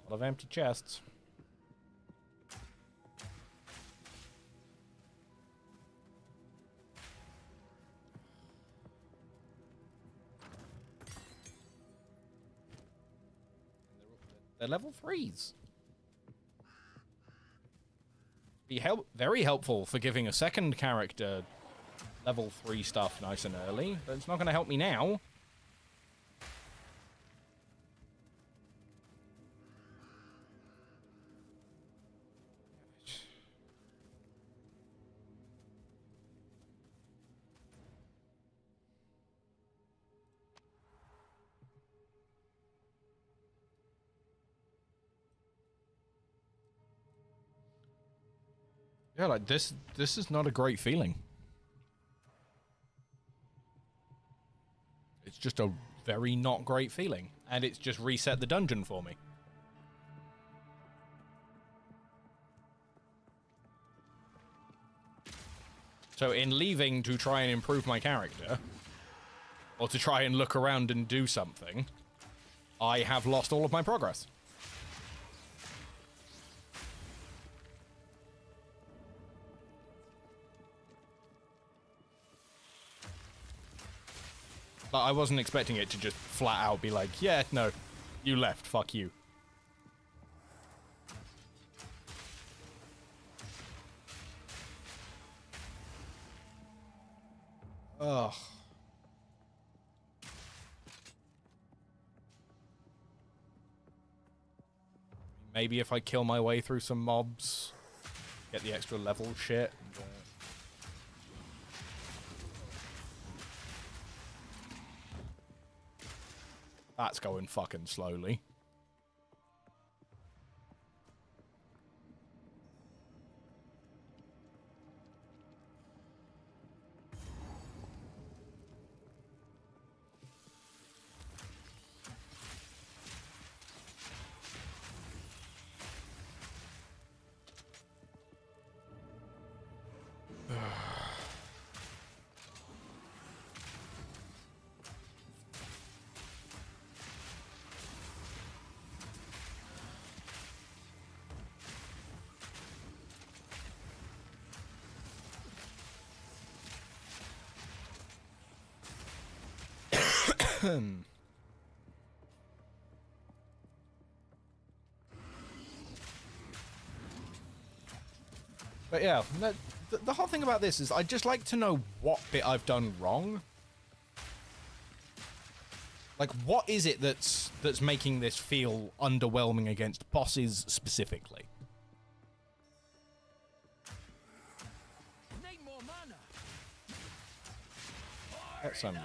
A lot of empty chests. They're level 3s. Be very helpful for giving a second character level 3 stuff nice and early, but it's not going to help me now. Yeah, like this is not a great feeling. It's just a very not great feeling. And it's just reset the dungeon for me. So in leaving to try and improve my character, or to try and look around and do something, I have lost all of my progress. But I wasn't expecting it to just flat out be like, yeah, no, you left, fuck you. Ugh. Maybe if I kill my way through some mobs, get the extra level shit. And, that's going fucking slowly. But yeah, the whole thing about this is I'd just like to know what bit I've done wrong. Like, what is it that's making this feel underwhelming against bosses specifically?
Need more mana.
That's some.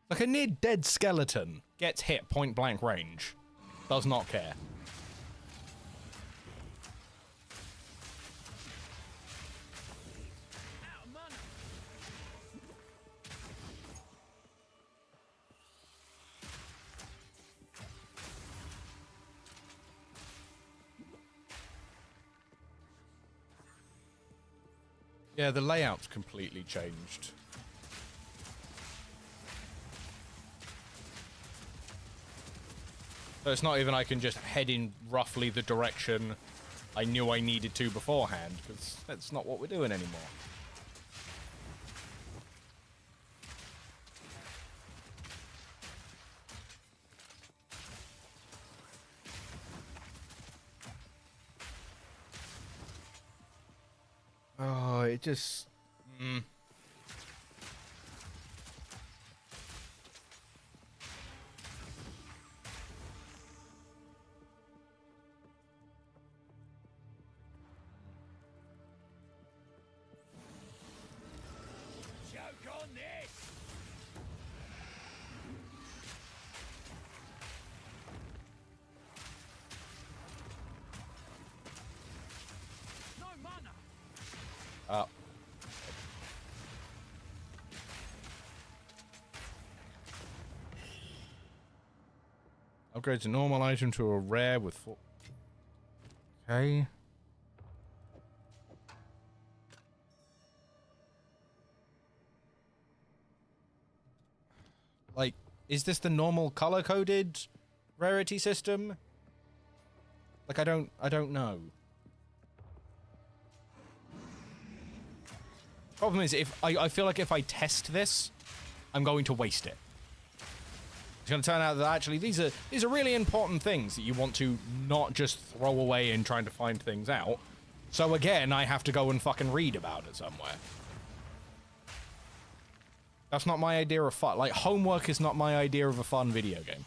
Like a near-dead skeleton gets hit point-blank range. Does not care.
Out of mana.
Yeah, the layout's completely changed. So it's not even I can just head in roughly the direction I knew I needed to beforehand, because that's not what we're doing anymore. Oh, it just...
Choke on this. No mana.
Upgrade to normal item to a rare with full... Okay. Like, is this the normal color-coded rarity system? Like, I don't know. Problem is, if I feel like if I test this, I'm going to waste it. It's going to turn out that actually these are really important things that you want to not just throw away in trying to find things out. So again, I have to go and fucking read about it somewhere. That's not my idea of fun. Like, homework is not my idea of a fun video game.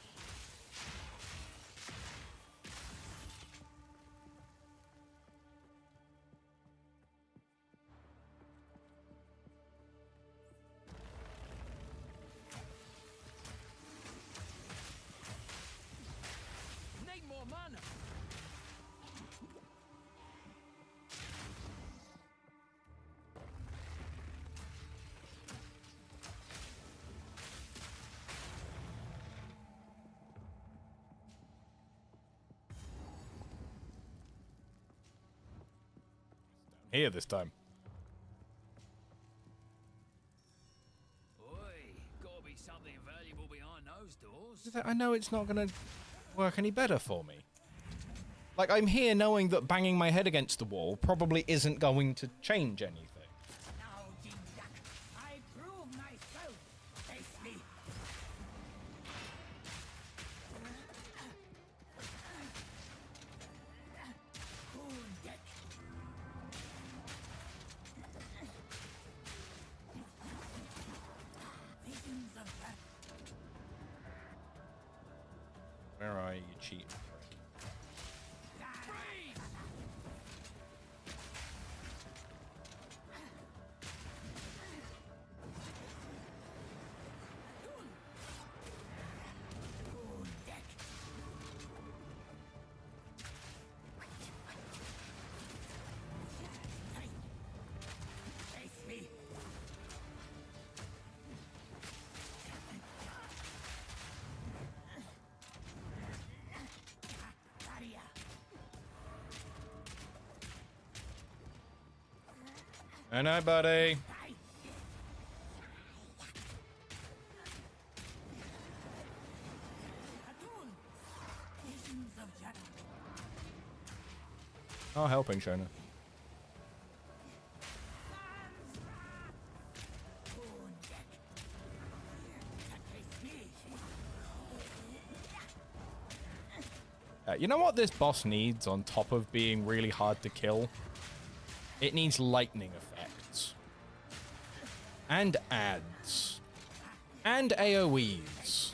Need more mana.
Here this time.
Oi, gotta be something valuable behind those doors.
I know it's not going to work any better for me. Like, I'm here knowing that banging my head against the wall probably isn't going to change anything.
Now, Jindak, I prove myself. Face me. Cool deck. Visions of that.
Where are you, cheat?
Cool deck. Face me. Barrier.
I know, buddy.
Atun. Visions of Jada.
Oh, helping, Shona.
Cool deck. Face me.
You know what this boss needs on top of being really hard to kill? It needs lightning effects. And ads. And AoEs.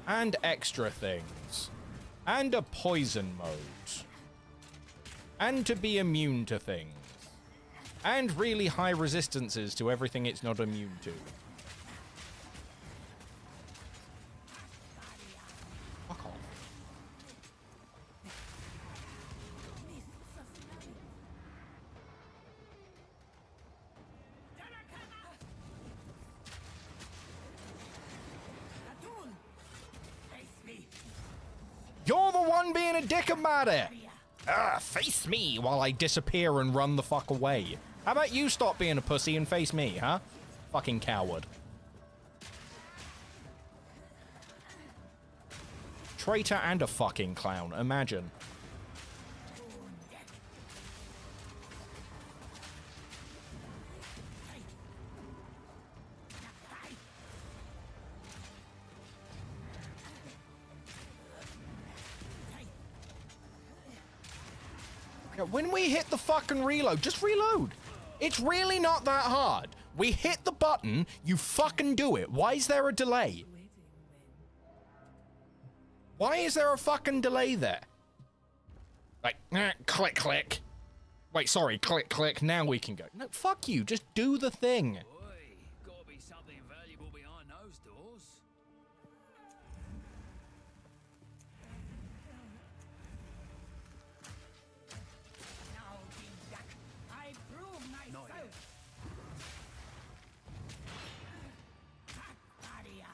And extra things. And a poison mode. And to be immune to things. And really high resistances to everything it's not immune to. Fuck off.
Atun. Face me.
You're the one being a dick about it! Face me while I disappear and run the fuck away. How about you stop being a pussy and face me, huh? Fucking coward. Traitor and a fucking clown, imagine. Yeah, when we hit the fucking reload, just reload. It's really not that hard. We hit the button, you fucking do it. Why is there a delay? Why is there a fucking delay there? Like, click, click. Wait, sorry, click, click. Now we can go. No, fuck you. Just do the thing.
Oi, gotta be something valuable behind those doors.
Now, Jindak, I prove myself. Barrier.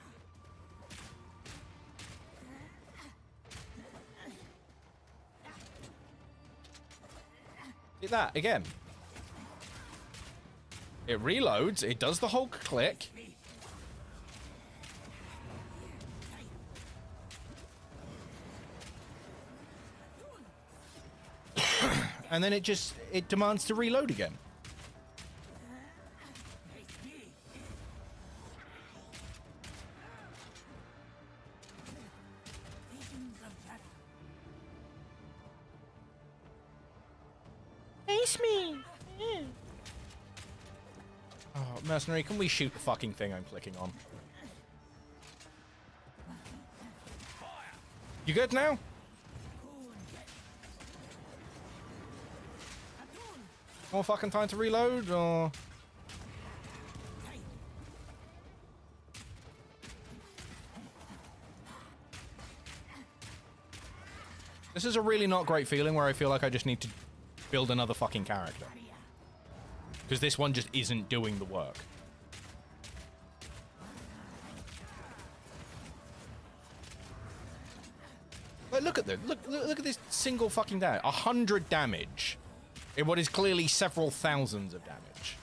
Hit that again. It reloads. It does the whole click. And then it demands to reload again. miss me. Yeah. Oh, mercenary, can we shoot the fucking thing I'm clicking on? You good now? More fucking time to reload, or... This is a really not great feeling where I feel like I just need to build another fucking character. Because this one just isn't doing the work. Like, look at this. Look at this single fucking damage. 100 damage. In what is clearly several thousands of damage.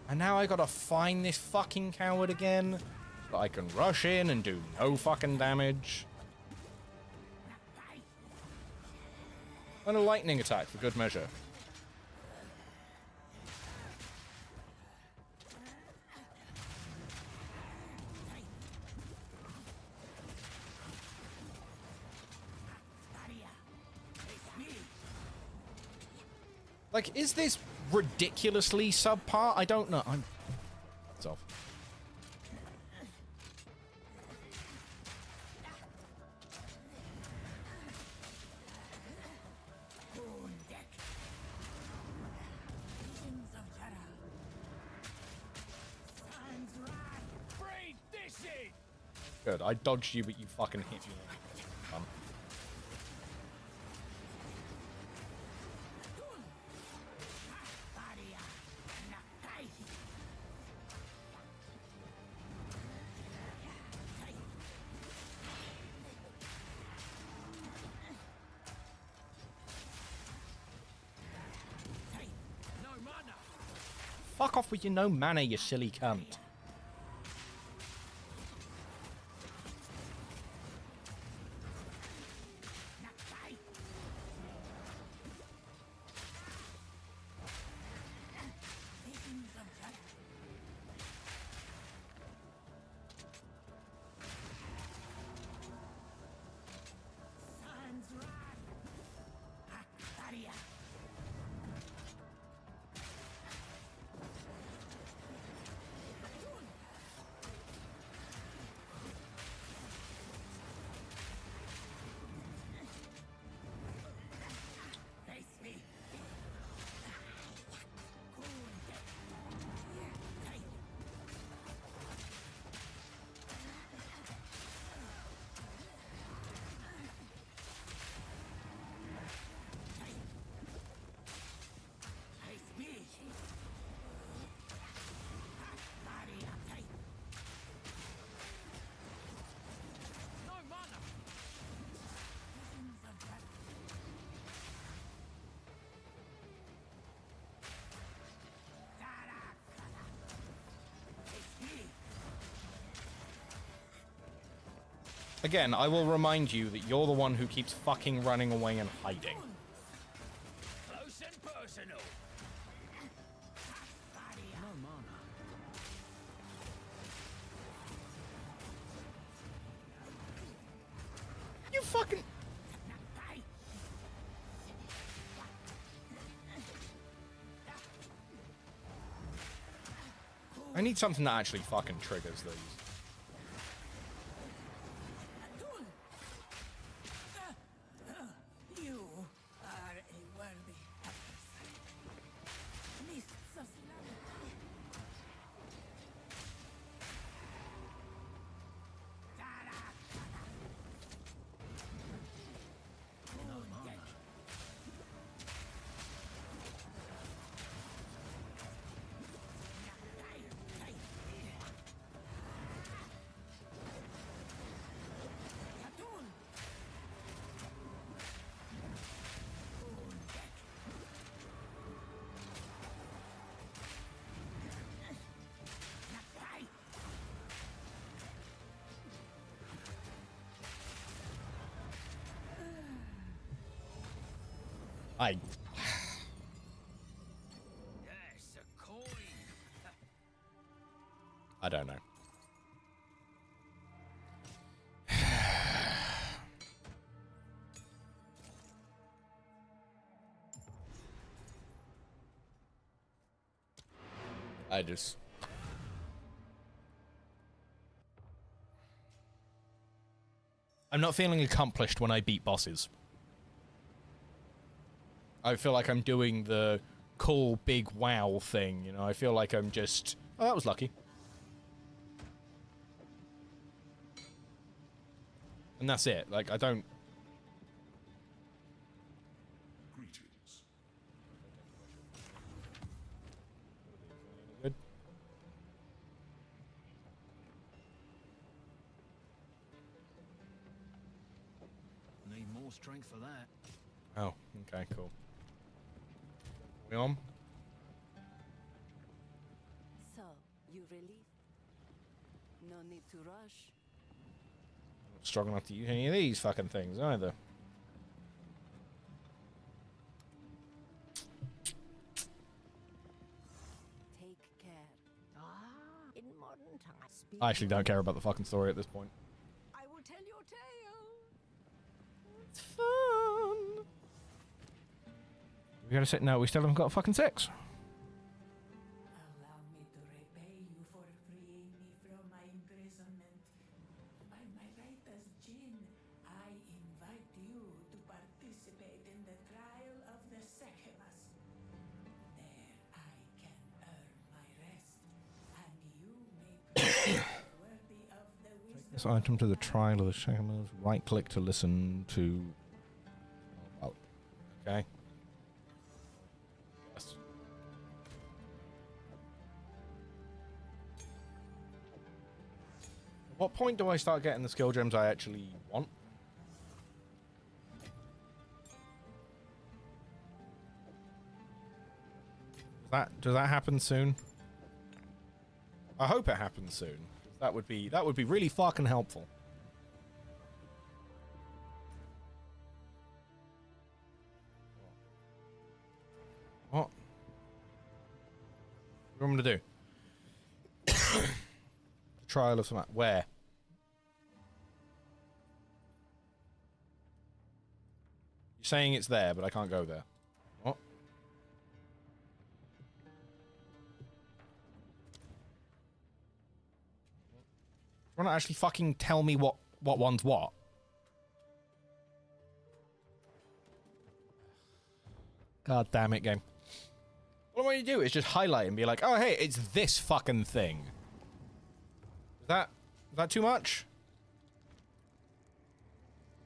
And now I gotta find this fucking coward again. So I can rush in and do no fucking damage. And a lightning attack for good measure. Like, is this ridiculously subpar? I don't know. It's off. Good. I dodged you, but you fucking hit me. Fuck off with your no mana, you silly cunt. Again, I will remind you that you're the one who keeps fucking running away and hiding.
Close and personal. No mana.
You fucking... I need something that actually fucking triggers these.
Yes, a coin.
I don't know. I just... I'm not feeling accomplished when I beat bosses. I feel like I'm doing the cool big wow thing, you know? I feel like I'm just... Oh, that was lucky. And that's it. Like, I don't...
Greetings.
Good.
Need more strength for that.
Oh, okay, cool. We on?
So, you relieved? No need to rush.
Not strong enough to use any of these fucking things either.
Take care.
In modern times.
I actually don't care about the fucking story at this point.
I will tell your tale.
It's fun. We gotta sit now. We still haven't got a fucking 6.
Allow me to repay you for freeing me from my imprisonment. By my right as Jinn, I invite you to participate in the trial of the Sechemas. There I can earn my rest, and you may prove worthy of the wisdom.
This item to the trial of the Shamas. Right click to listen to. Oh, okay. Yes. At what point do I start getting the skill gems I actually want? Does that happen soon? I hope it happens soon. That would be really fucking helpful. What? What do you want me to do? The trial of some... Where? You're saying it's there, but I can't go there. What? You want to actually fucking tell me what one's what? God damn it, game. What I want you to do is just highlight and be like, oh, hey, it's this fucking thing. Is that too much?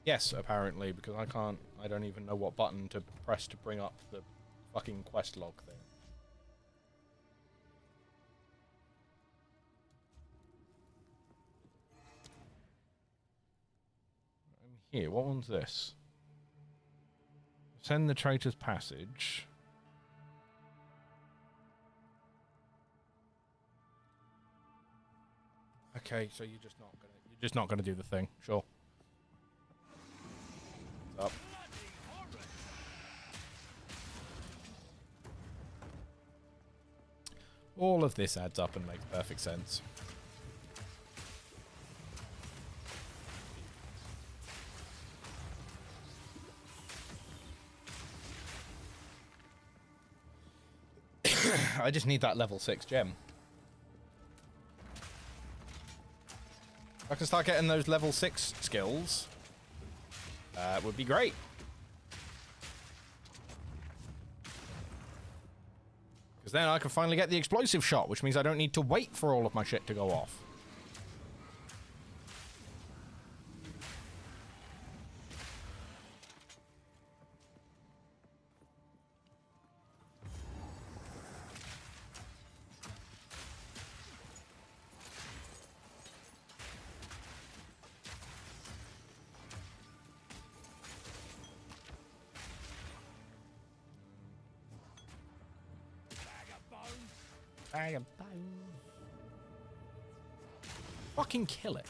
Yes, apparently, because I don't even know what button to press to bring up the fucking quest log thing. Here, what one's this? Send the traitor's passage. Okay, so you're just not gonna do the thing. Sure. What's up? All of this adds up and makes perfect sense. I just need that level 6 gem. If I can start getting those level 6 skills, would be great. Because then I can finally get the explosive shot, which means I don't need to wait for all of my shit to go off. Fucking kill it.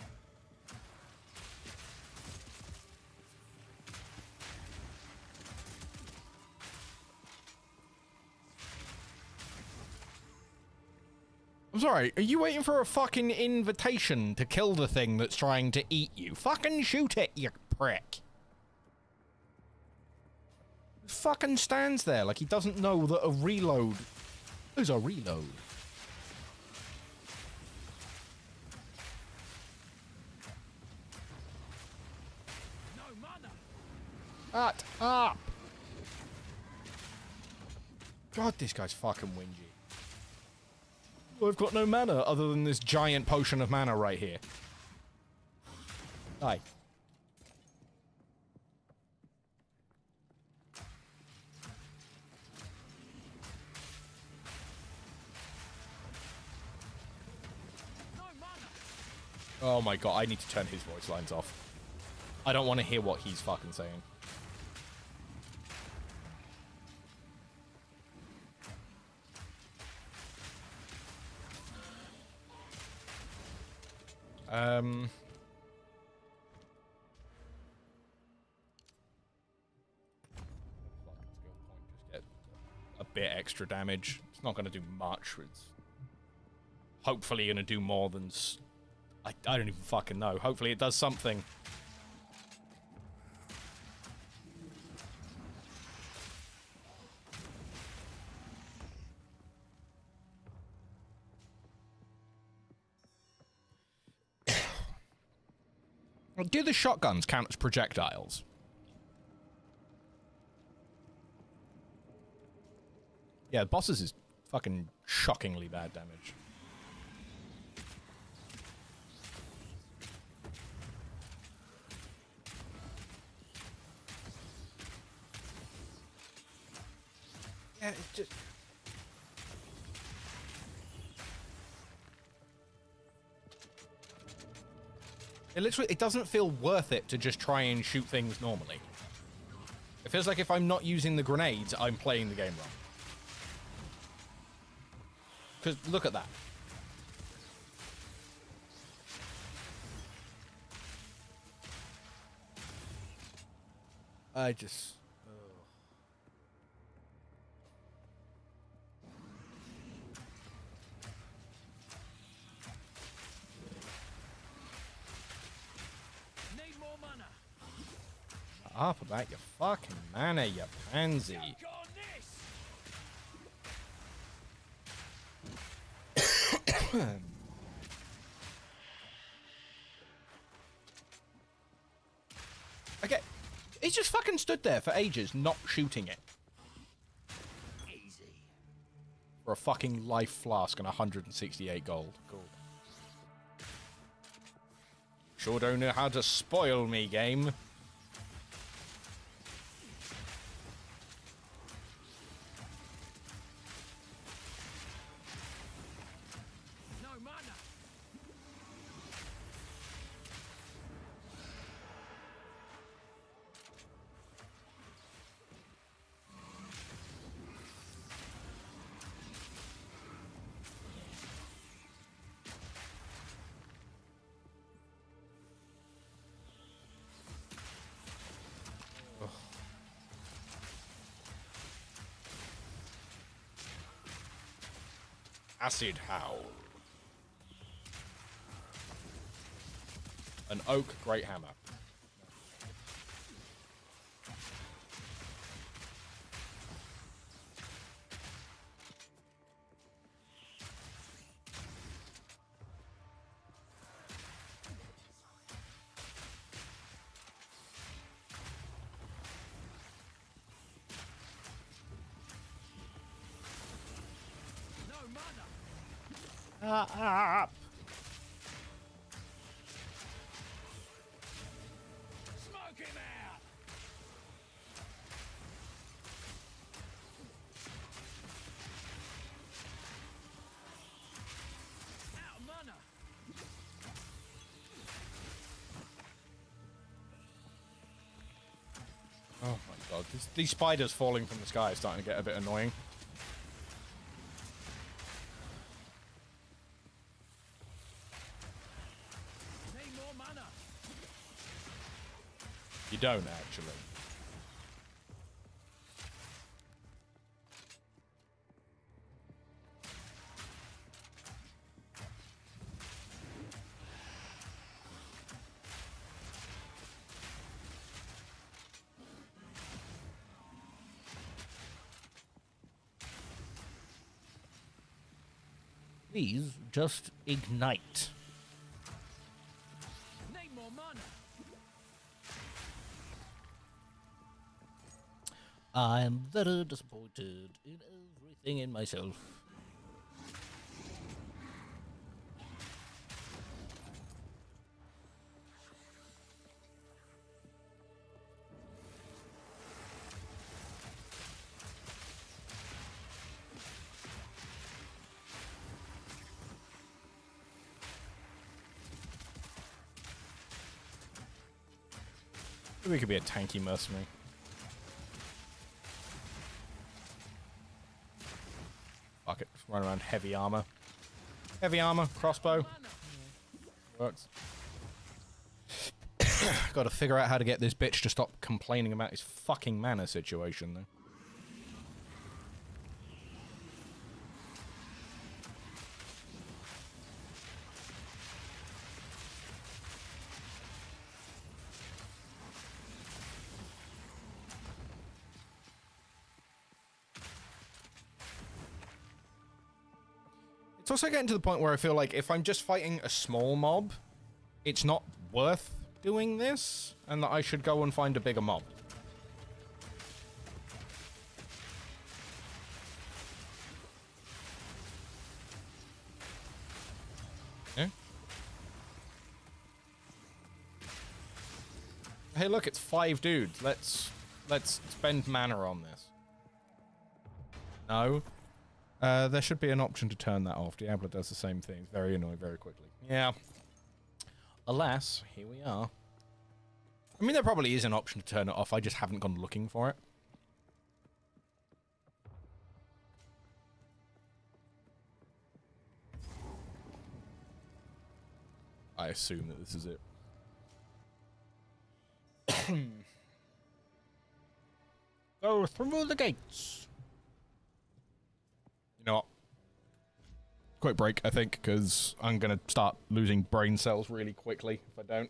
I'm sorry, are you waiting for a fucking invitation to kill the thing that's trying to eat you? Fucking shoot it, you prick. Fucking stands there like he doesn't know that a reload is a reload. Shut up! God, this guy's fucking whingy. I've got no mana other than this giant potion of mana right here. Die. Oh my god, I need to turn his voice lines off. I don't want to hear what he's fucking saying. Just get a bit extra damage. It's not going to do much. It's hopefully going to do more than... I don't even fucking know. Hopefully it does something. Do the shotguns count as projectiles? Yeah, bosses is fucking shockingly bad damage. Yeah, it's just... It doesn't feel worth it to just try and shoot things normally. It feels like if I'm not using the grenades, I'm playing the game wrong. Because look at that. I just... Up about your fucking mana, you pansy. Okay, he just fucking stood there for ages, not shooting it.
Easy.
For a fucking life flask and 168 gold. Cool. Sure don't know how to spoil me, game. Acid Howl. An oak great hammer. Up.
Smoke him out. Out of mana.
Oh my god, these spiders falling from the sky are starting to get a bit annoying. You don't, actually.
Please just ignite.
Need more mana.
I am very disappointed in everything in myself.
We could be a tanky mercenary. Fuck it, just run around heavy armor. Heavy armor, crossbow. Works. Gotta figure out how to get this bitch to stop complaining about his fucking mana situation, though. It's also getting to the point where I feel like if I'm just fighting a small mob, it's not worth doing this, and that I should go and find a bigger mob. Yeah? Hey, look, it's 5 dudes. Let's spend mana on this. No. There should be an option to turn that off. Diablo does the same thing. It's very annoying very quickly. Yeah. Alas, here we are. I mean, there probably is an option to turn it off. I just haven't gone looking for it. I assume that this is it. Go through the gates. You know what? Quick break, I think, because I'm going to start losing brain cells really quickly if I don't.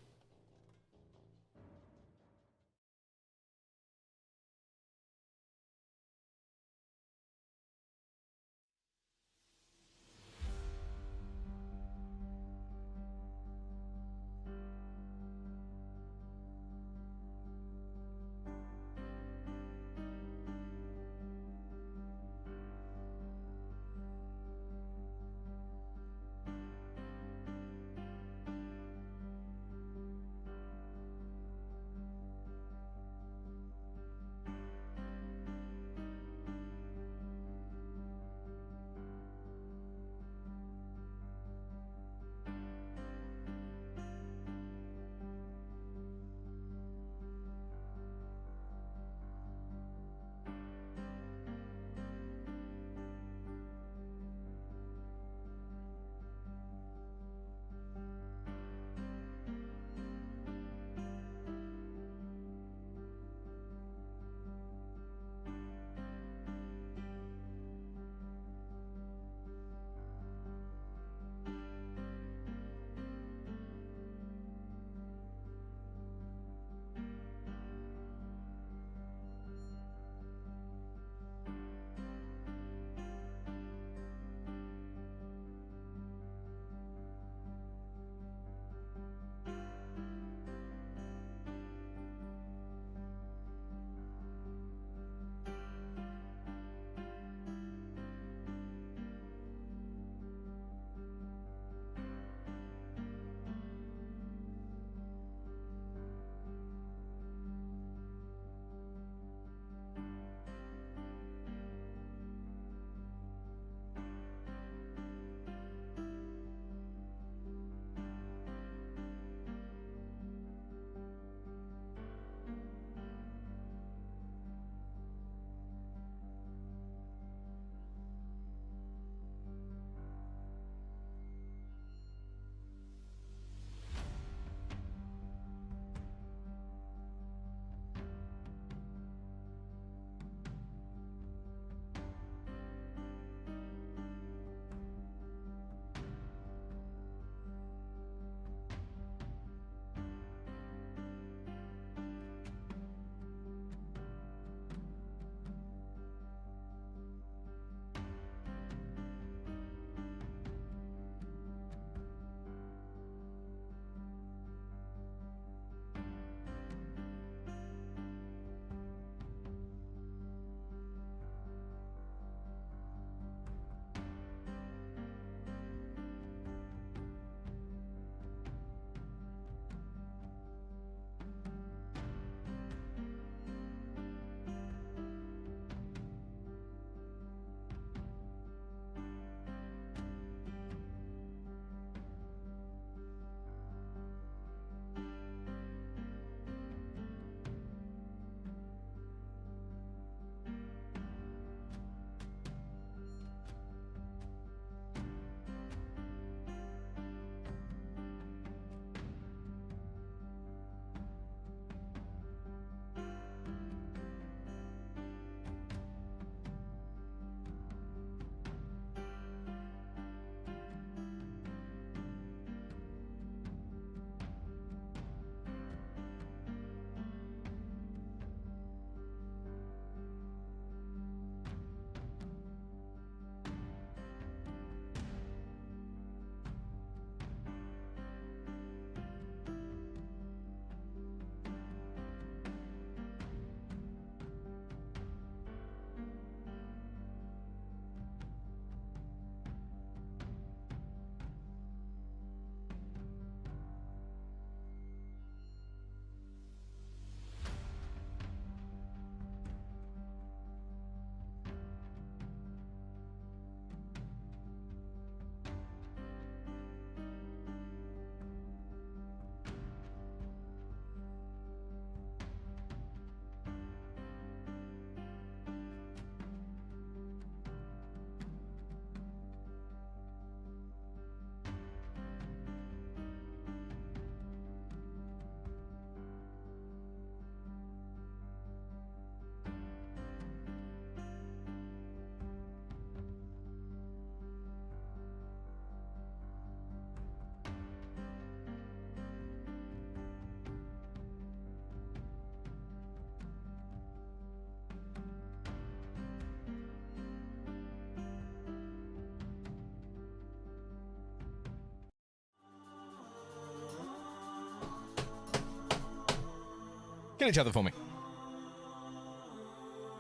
Kill each other for me.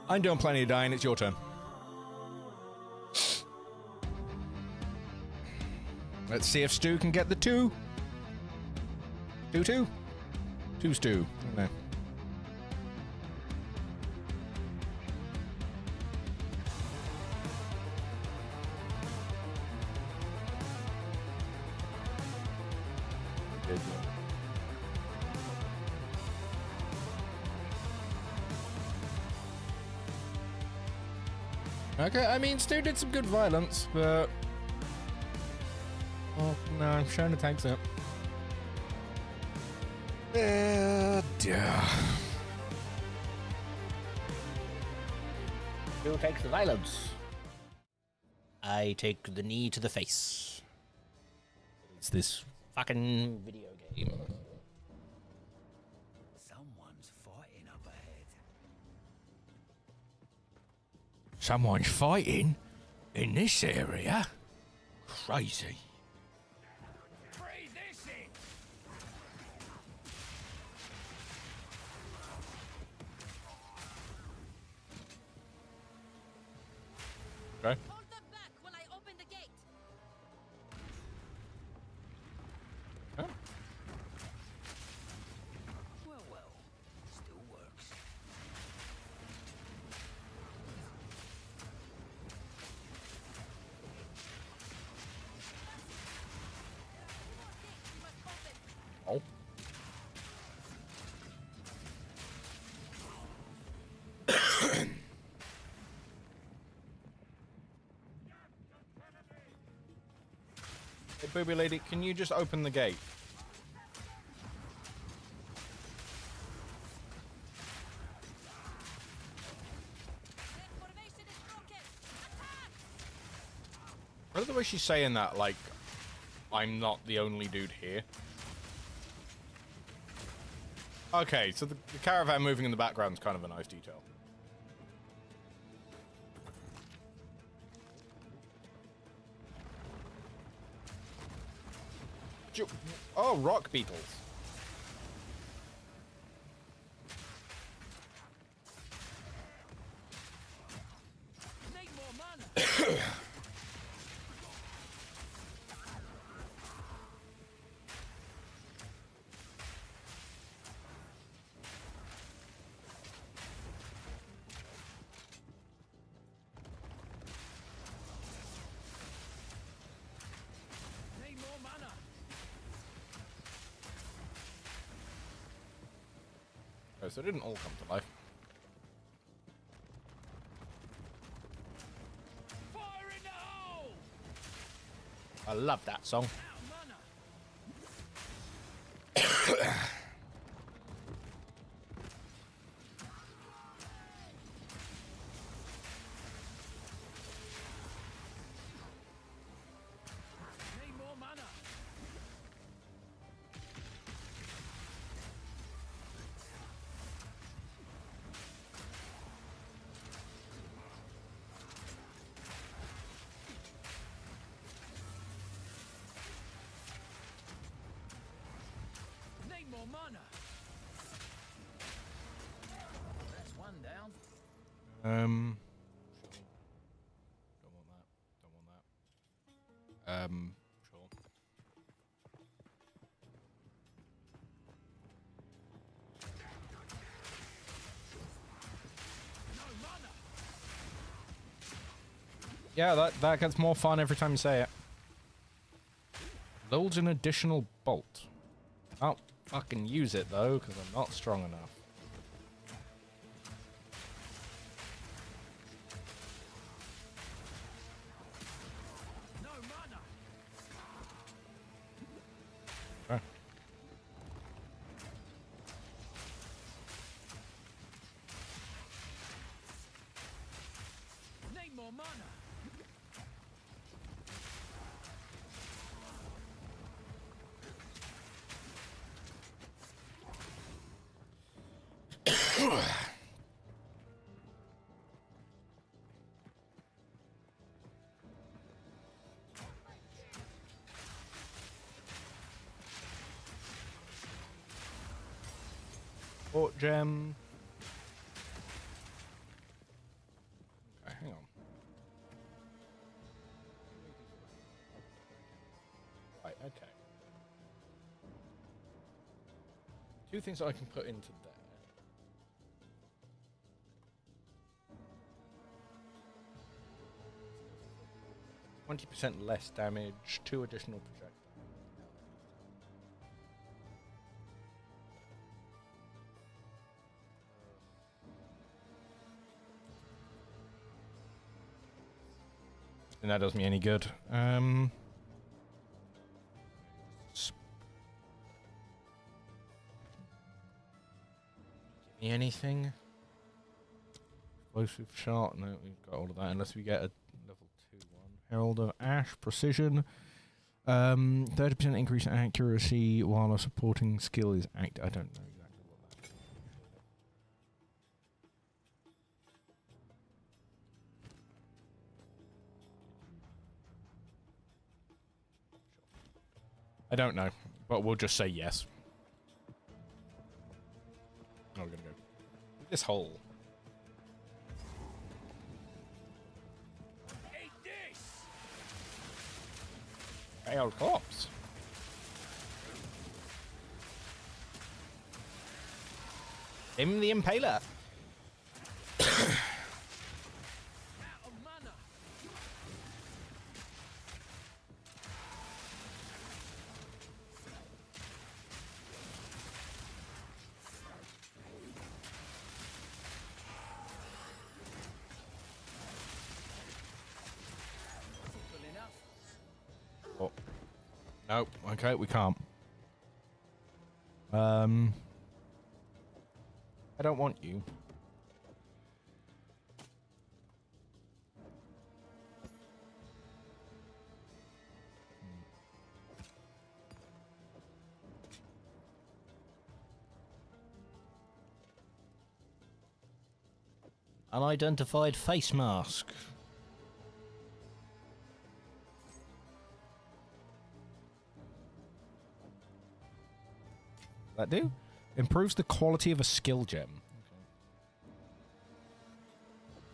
I'm doing plenty of dying. It's your turn. Let's see if Stu can get the 2. 2-2? 2 Stu. No. Okay, I mean, Stu did some good violence, but... Oh, no, Shona takes it. Dear.
Who takes the violence? I take the knee to the face. It's this fucking video game.
Someone's fighting up ahead.
Someone's fighting in this area? Crazy.
Breathe this in!
Okay.
Hold them back while I open the gate.
Oh.
Well, still works.
Oh. Hey, booby lady, can you just open the gate?
Their formation is broken. Attack!
I love the way she's saying that, like, I'm not the only dude here. Okay, so the caravan moving in the background is kind of a nice detail. Oh, rock beetles.
Need more mana! Need more mana!
Oh, so they didn't all come to life.
Fire in the hole!
I love that song.
Out of mana! Need more mana! Need more mana! That's one down.
Don't want that. Don't want that. Sure.
No mana!
Yeah, that gets more fun every time you say it. Loads an additional bolt. I'll fucking use it though, because I'm not strong enough.
No mana!
Okay.
Need more mana!
Support gem. Okay, hang on. Right, okay. Two things that I can put into there. 20% less damage, 2 additional projectiles. And that does me any good. Give me anything? Explosive shot? No, we've got all of that. Unless we get a level 2 one. Herald of Ash, precision. 30% increase in accuracy while a supporting skill is active. I don't know exactly what that is. I don't know, but we'll just say yes. Oh, we're gonna go this hole. Hey, old corpse. Him the Impaler. Oh. Nope. Okay, we can't. I don't want you.
Unidentified face mask.
That do? Improves the quality of a skill gem.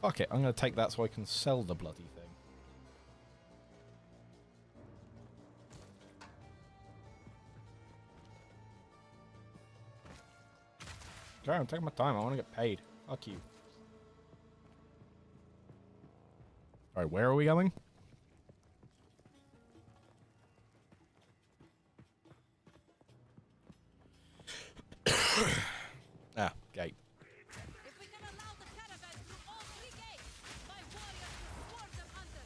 Okay. Fuck it, I'm gonna take that so I can sell the bloody thing. Okay, I'm taking my time. I want to get paid. Fuck you. Alright, where are we going? Ah, gate.
If we can allow the caravan through all 3 gates, my warriors will swarm them under.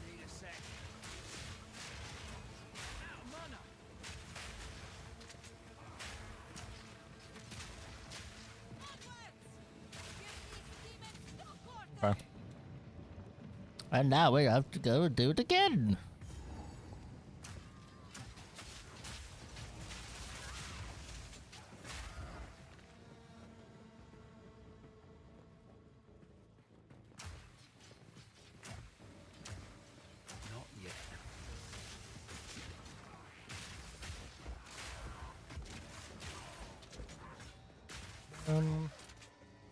Need a sec. Out of mana.
Onwards! Give these demons no quarter!
Okay.
And now we have to go and do it again.
Not yet.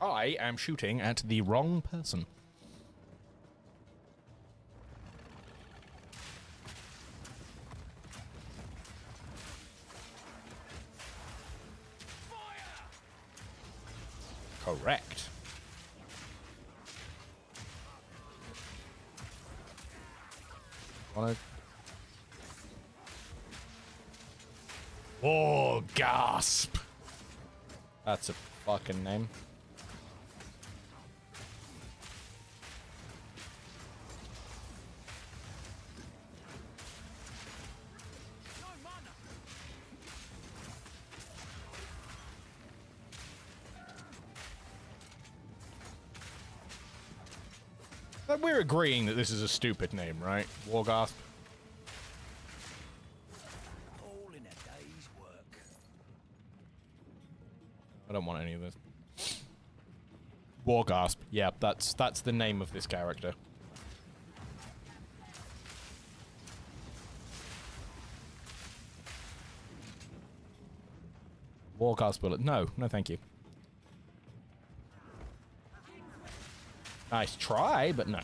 I am shooting at the wrong person. Correct. Wanna... Oh, gasp! That's a fucking name.
No mana.
But we're agreeing that this is a stupid name, right? Wargasp.
All in a day's work.
I don't want any of this. Wargasp. Yeah, that's the name of this character. Warcast bullet. No, no thank you. Nice try, but no.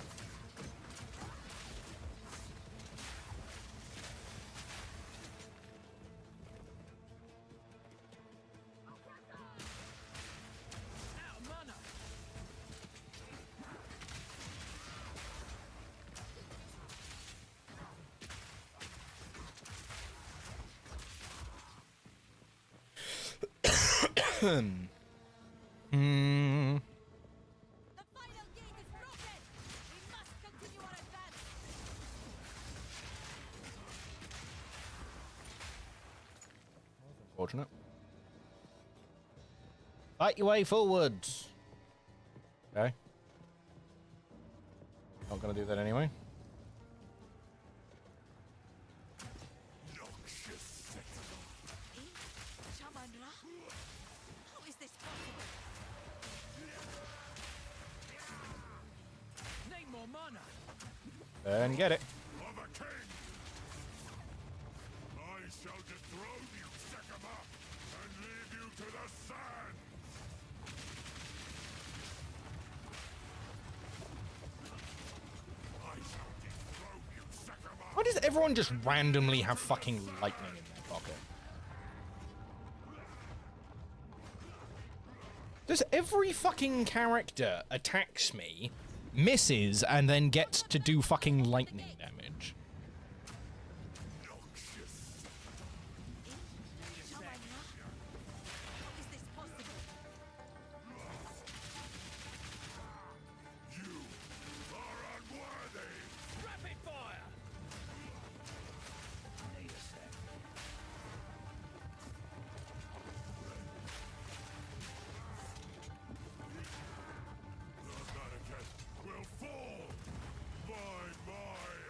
The final gate is broken! We must continue our advance!
Unfortunate. Fight your way forwards. Okay. Not gonna do that anyway.
Shaman Ra? How is this possible?
Need more mana.
And get it.
Of a king! I shall dethrone you, Sekama, and leave you to the sand! I shall dethrone you, Sekama!
Why does everyone just randomly have fucking lightning in their pocket? Does every fucking character attacks me, misses, and then gets to do fucking lightning damage?
Shaman Ra? How is this possible?
You are unworthy!
Rapid fire. Need a sec.
The Mannequin will fall by my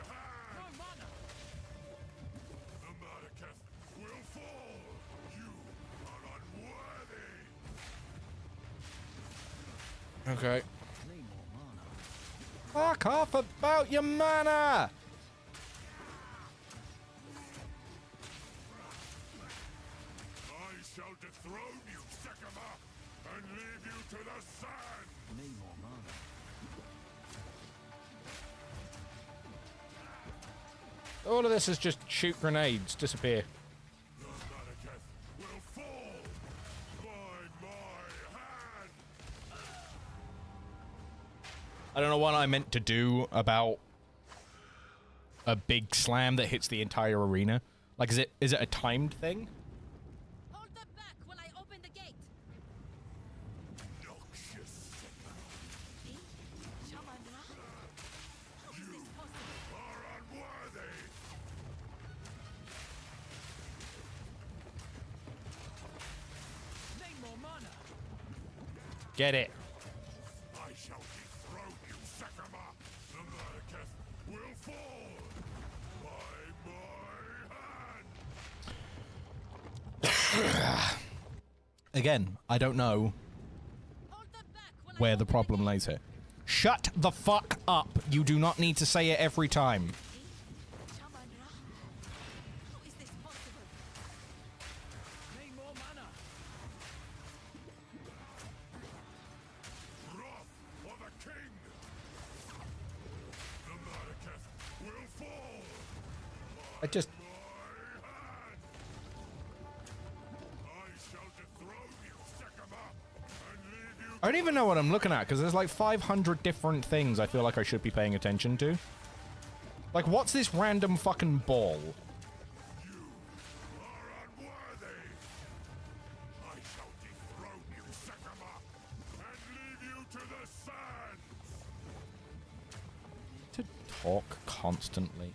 hand!
No mana.
The Mannequin will fall! You are unworthy!
Okay.
Need more mana.
Fuck off about your mana!
I shall dethrone you, Sekama, and leave you to the sand!
Need more mana.
All of this is just shoot grenades, disappear.
The Mannequin will fall by my hand!
I don't know what I meant to do about a big slam that hits the entire arena. Like, is it a timed thing?
Hold them back while I open the gate!
Noxious
Shaman Ra? How is this possible?
are unworthy!
Need more mana.
Get it.
I shall dethrone you, Sekama! The Mannequin will fall by my hand!
Again, I don't know
Hold them back while
where
I
the
open
problem
gate.
lays here. Shut the fuck up. You do not need to say it every time.
Shaman Ra? How is this possible?
Need more mana.
Wrath of a king! The Mannequin will fall
I just...
by hand! I shall dethrone you, Sekama, and leave you
I don't even know what I'm looking at, because there's like 500 different things I feel like I should be paying attention to. Like, what's this random fucking ball?
are unworthy! I shall dethrone you, Sekama, and leave you to the sands!
To talk constantly.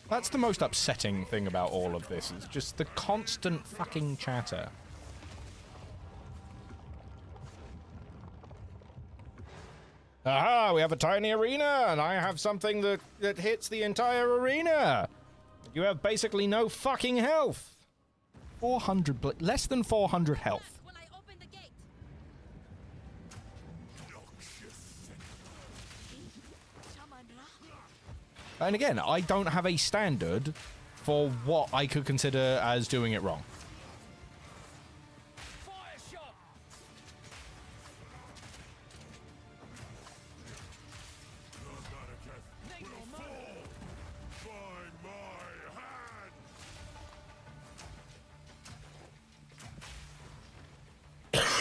That's the most upsetting thing about all of this, is just the constant fucking chatter. Aha, we have a tiny arena, and I have something that hits the entire arena. You have basically no fucking health. 400, less than 400 health.
While I open the gate.
Noxious
Shaman Ra?
And again, I don't have a standard for what I could consider as doing it wrong.
Fire shot! Need more money.
By my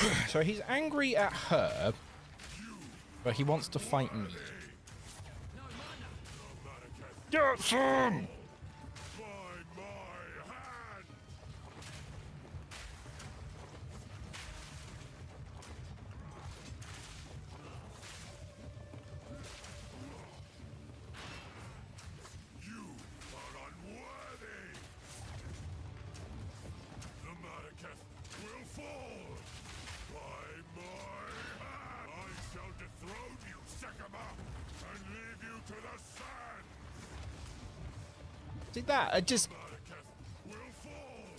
hand!
So he's angry at her, but he wants to fight me. Get some!
By my hand! You are unworthy! The Mariketh will fall! By my hand! I shall dethrone you, Sekama, and leave you to the sand!
See that? I just...
Mariketh will fall!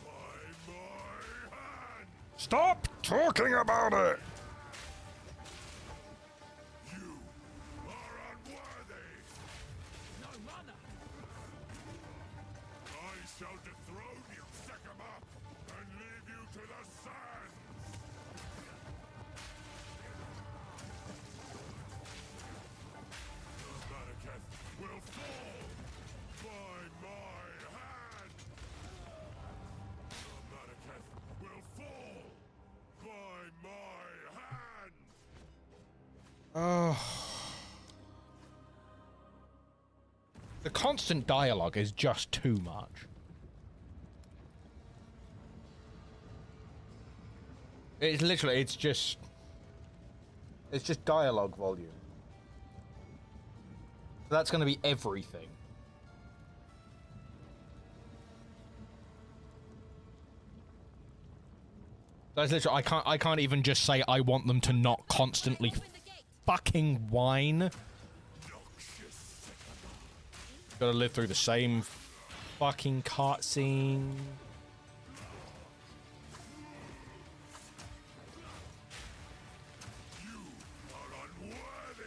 By my hand!
Stop talking about it!
You are unworthy!
No runner.
I shall dethrone you, Sekama, and leave you to the sands! The Mariketh will fall by my hand! The Mariketh will fall by my hand!
The constant dialogue is just too much. It's literally, it's just dialogue volume. So that's going to be everything. That's literally, I can't even just say I want them to not constantly
Open the gate.
fucking whine. Gotta live through the same fucking cutscene.
Are unworthy!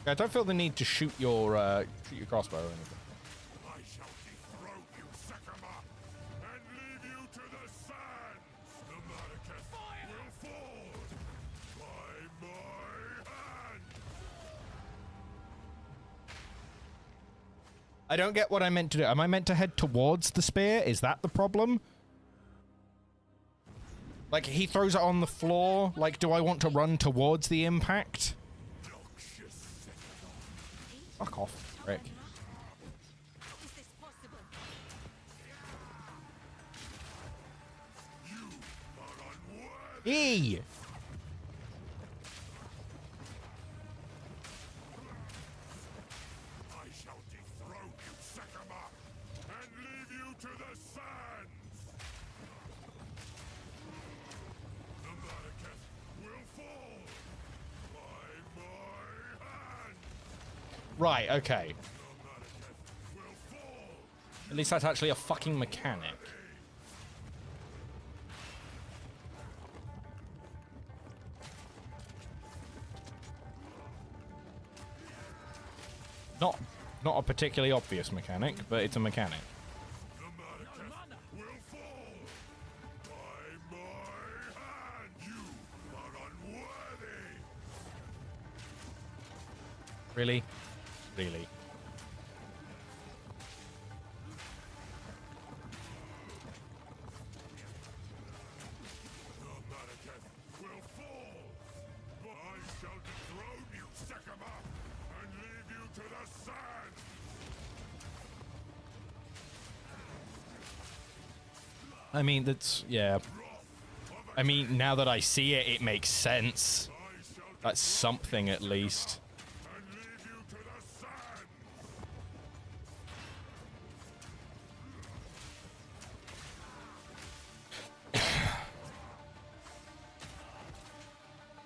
I don't feel the need to shoot your crossbow or anything.
I shall dethrone you, Sekama, and leave you to the sands! The Mariketh will fall by my hand!
I don't get what I meant to do. Am I meant to head towards the spear? Is that the problem? Like, he throws it on the floor. Like, do I want to run towards the impact? Fuck off, Rick.
How is this possible?
E!
I shall dethrone you, Sekama, and leave you to the sands! The Mariketh will fall by my hand!
Right, okay.
The Mariketh will fall
At least that's actually a fucking mechanic. Not a particularly obvious mechanic, but it's a mechanic.
The Mariketh will fall by my hand! You are unworthy!
Really? Really?
The Mariketh will fall! But I shall dethrone you, Sekama, and leave you to the sands!
I mean, that's... yeah. I mean, now that I see it, it makes sense. That's something, at least.
And leave you to the sands!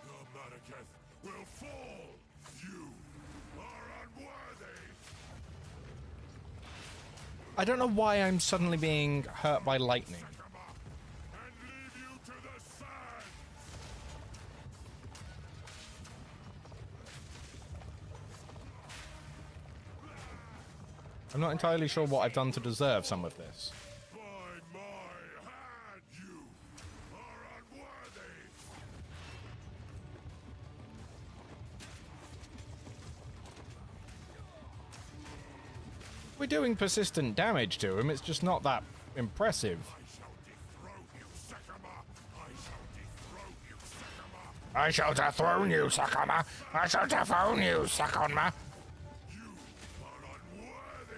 The Mariketh will fall! You are unworthy!
I don't know why I'm suddenly being hurt by lightning.
Sekama, and leave you to the sands!
I'm not entirely sure what I've done to deserve some of this.
By my hand, you are unworthy.
We're doing persistent damage to him, it's just not that impressive.
I shall dethrone you, Sakama. I shall dethrone you, Sakama. You are unworthy.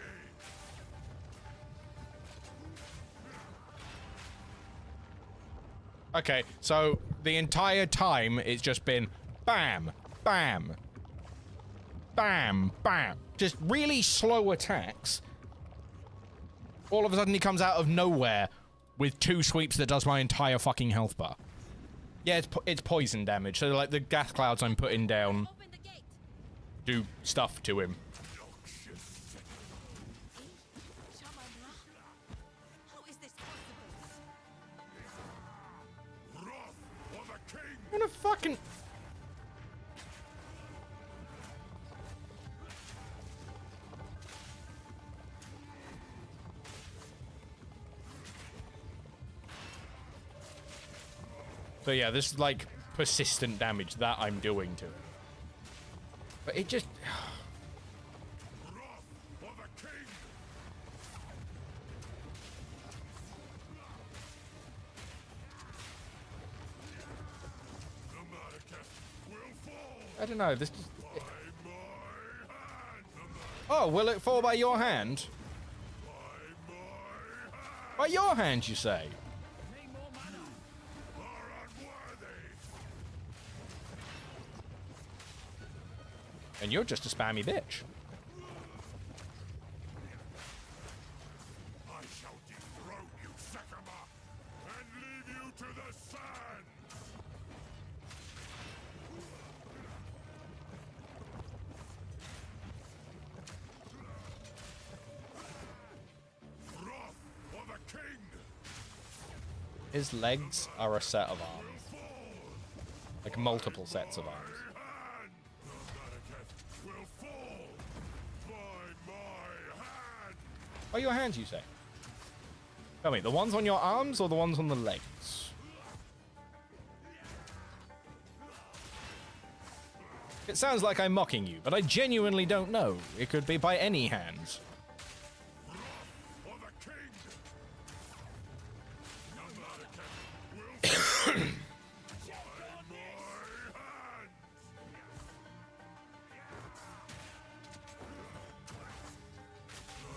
Okay, so the entire time it's just been bam, bam, bam, bam. Just really slow attacks. All of a sudden he comes out of nowhere with 2 sweeps that does my entire fucking health bar. Yeah, it's poison damage, so like the gas clouds I'm putting down
Open the gate.
do stuff to him.
Shaman-Ra? How is this possible?
Wrath for the king.
What a fucking... So yeah, this is like persistent damage that I'm doing to it. But it just...
Wrath for the king. The Maracas will fall
I don't know, this just...
by my hand. The
Oh, will it fall by your hand?
by my hand
By your hand, you say?
Need more mana.
are unworthy.
And you're just a spammy bitch.
I shall dethrone you, Sakama, and leave you to the sands. Wrath for the king.
His legs are a set of arms. Like multiple sets of arms.
Hand. The Maracas will fall by my hand.
By your hands, you say? Tell me, the ones on your arms or the ones on the legs? It sounds like I'm mocking you, but I genuinely don't know. It could be by any hands.
For the king. The Maracas will fall by my hand.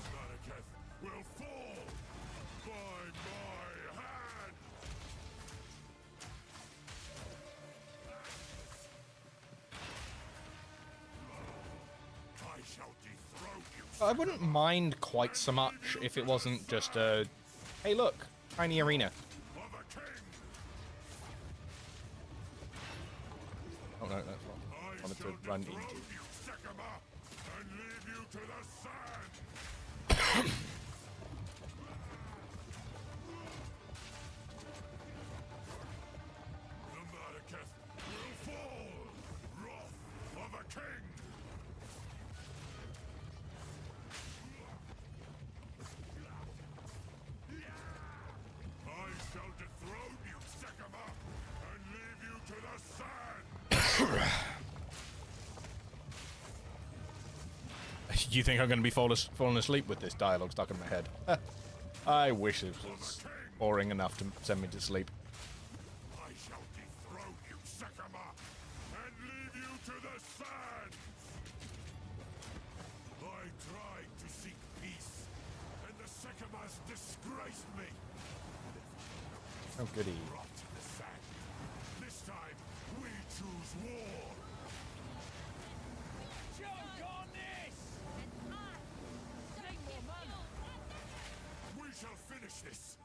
The Maracas will fall by my hand. I shall dethrone you.
I wouldn't mind quite so much if it wasn't just a... Hey look, tiny arena.
For the king.
Oh no, that's not. I
I
wanted
shall
to run
dethrone
into.
you, Sakama, and leave you to the sand. The Maracas will fall. Wrath for the king. I shall dethrone you, Sakama, and leave you to the sand.
You think I'm going to be falling asleep with this dialogue stuck in my head? I wish it was boring enough to send me to sleep.
I shall dethrone you, Sakama, and leave you to the sands. I tried to seek peace, and the Sakamas disgraced me.
Oh goody.
Brought to the sand. This time, we choose war.
Choke on this.
And I shall give you
We shall finish this,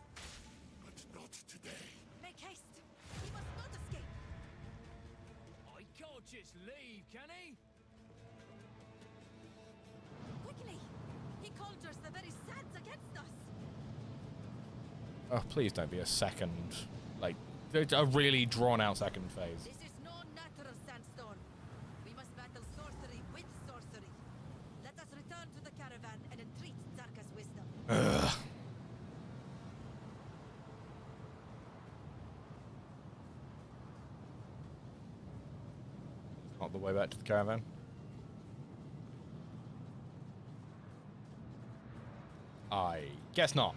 but not today.
Make haste. He must not escape.
I can't just leave, can he?
Quickly. He conjures the very sands against us.
Oh, please don't be a second, like, a really drawn-out second phase.
This is no natural sandstorm. We must battle sorcery with sorcery. Let us return to the caravan and entreat
not the way back to the caravan. I guess not.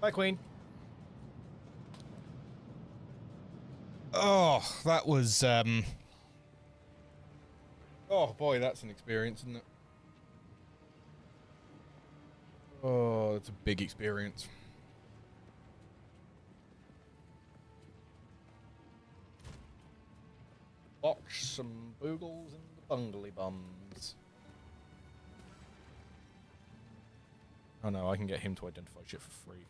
Bye, Queen. Oh, that was, oh, boy, that's an experience, isn't it? Oh, that's a big experience. Watch some boogles and the bungly bums. Oh no, I can get him to identify shit for free.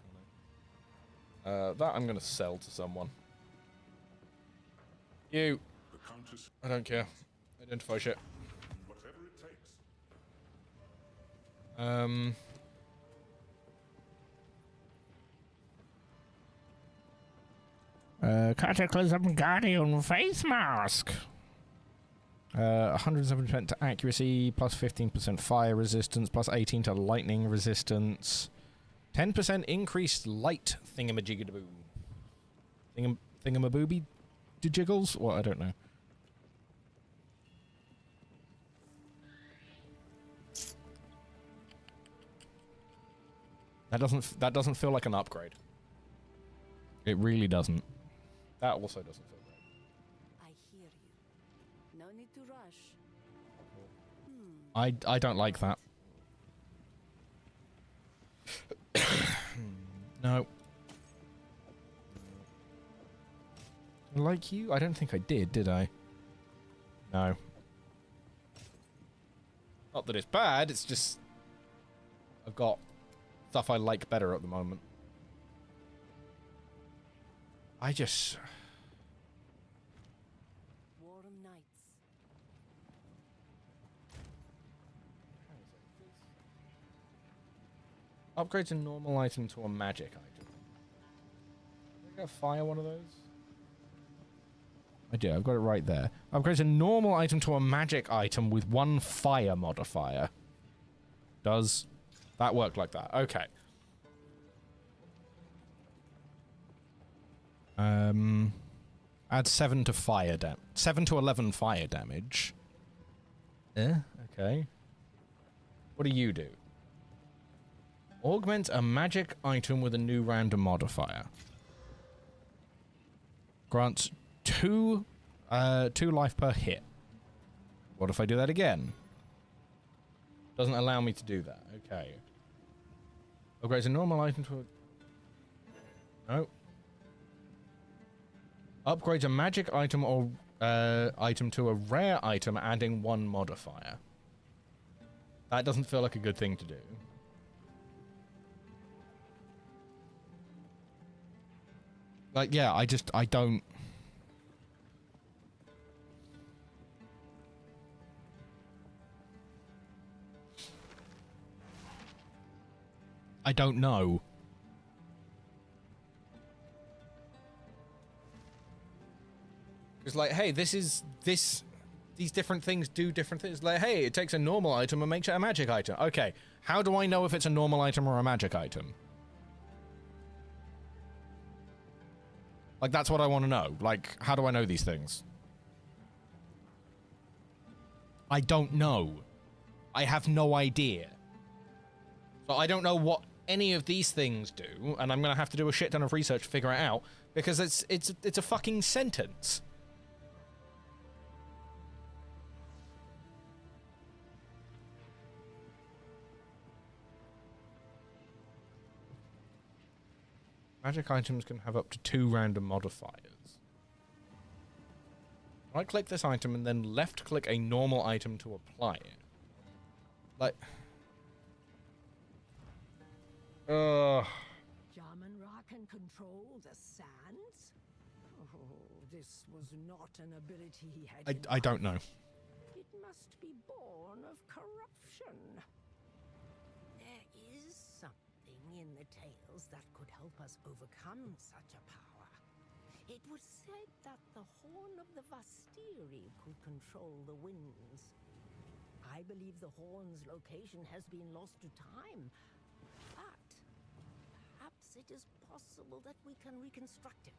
That I'm gonna sell to someone. You.
The Countess,
I don't care. Identify shit.
whatever it takes.
Cataclysm Guardian face mask. 107% to accuracy, plus 15% fire resistance, plus 18 to lightning resistance. 10% increased light thingamajigaboo. Thingamabooby jiggles? What? I don't know. That doesn't feel like an upgrade. It really doesn't.
That also doesn't feel great.
I hear you. No need to rush.
I don't like that. No. Like you? I don't think I did I? No.
Not that it's bad, it's just I've got stuff I like better at the moment. I just...
Warm nights.
Upgrades a normal item to a magic item. Did I get fire one of those?
I do, I've got it right there. Upgrades a normal item to a magic item with 1 fire modifier.
Does that work like that? Okay.
Add 7 to fire 7 to 11 fire damage.
Okay. What do you do?
Augment a magic item with a new random modifier. Grants 2 life per hit.
What if I do that again? Doesn't allow me to do that. Okay. Upgrades a normal item to a... No. Upgrades a magic item or item to a rare item, adding 1 modifier. That doesn't feel like a good thing to do.
Like, yeah, I don't... I don't know.
It's like, hey, these different things do different things. Like, hey, it takes a normal item and makes it a magic item. Okay, how do I know if it's a normal item or a magic item? Like, that's what I want to know. Like, how do I know these things? I don't know. I have no idea. So I don't know what any of these things do, and I'm gonna have to do a shit ton of research to figure it out, because it's a fucking sentence. Magic items can have up to 2 random modifiers. Right-click this item and then left-click a normal item to apply it. Like...
Jaman-Ra can control the sands? Oh, this was not an ability he had.
I don't know.
It must be born of corruption. There is something in the tales that could help us overcome such a power. It was said that the horn of the Vastiri could control the winds. I believe the horn's location has been lost to time, but perhaps it is possible that we can reconstruct it.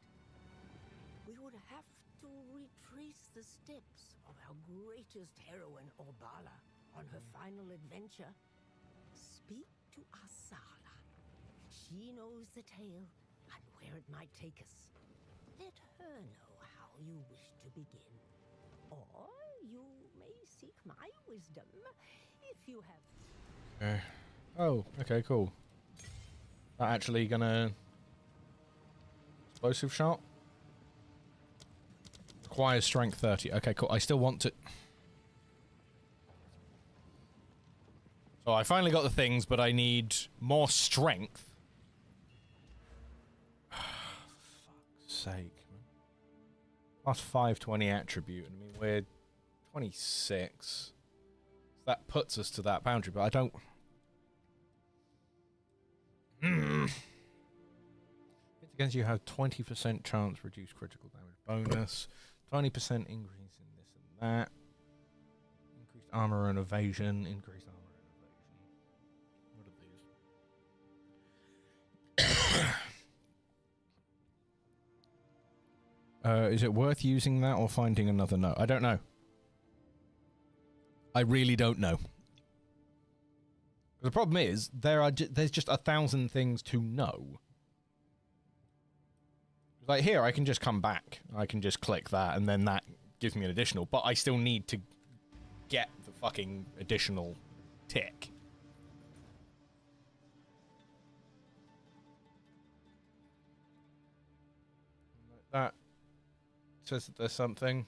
We would have
to retrace the steps of our greatest heroine, Orbala, on her final adventure. Speak to Asala. She knows the tale and where it might take us. Let her know how you wish to begin. Or you may seek my wisdom if you have...
Oh, okay, cool. That actually gonna... Explosive shot? Requires strength 30. Okay, cool. I still want to... So I finally got the things, but I need more strength. Fuck's sake. Plus 520 attribute. I mean, we're 26. So that puts us to that boundary, but I don't... Hits against you have 20% chance reduce critical damage bonus. 20% increase in this and that. Increased armor and evasion. Increased armor and evasion. What are these? Is it worth using that or finding another note? I don't know. I really don't know. The problem is, there's just 1,000 things to know. Like here, I can just come back. I can just click that, and then that gives me an additional. But I still need to get the fucking additional tick. That says that there's something.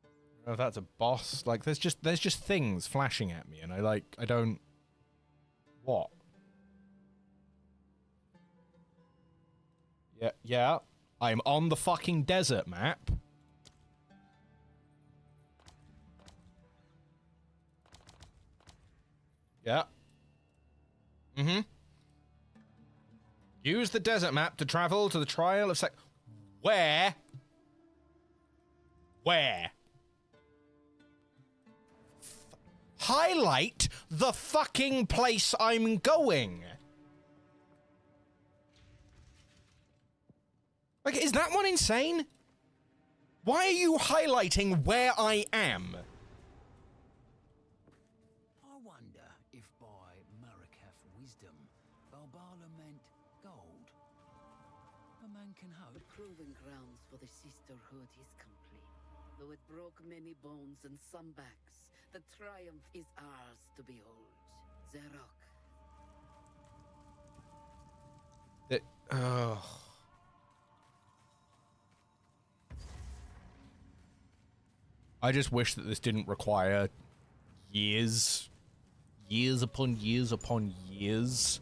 I don't know if that's a boss. Like, there's just things flashing at me, and I don't... What? Yeah. I'm on the fucking desert map. Yeah. Mm-hmm. Use the desert map to travel to the trial of Where? Where? Highlight the fucking place I'm going. Like, is that one insane? Why are you highlighting where I am?
I wonder if by Marikath wisdom, Balbala meant gold. A man can hope.
The proving grounds for the sisterhood is complete. Though it broke many bones and some backs, the triumph is ours to behold. Zerok.
I just wish that this didn't require years upon years upon years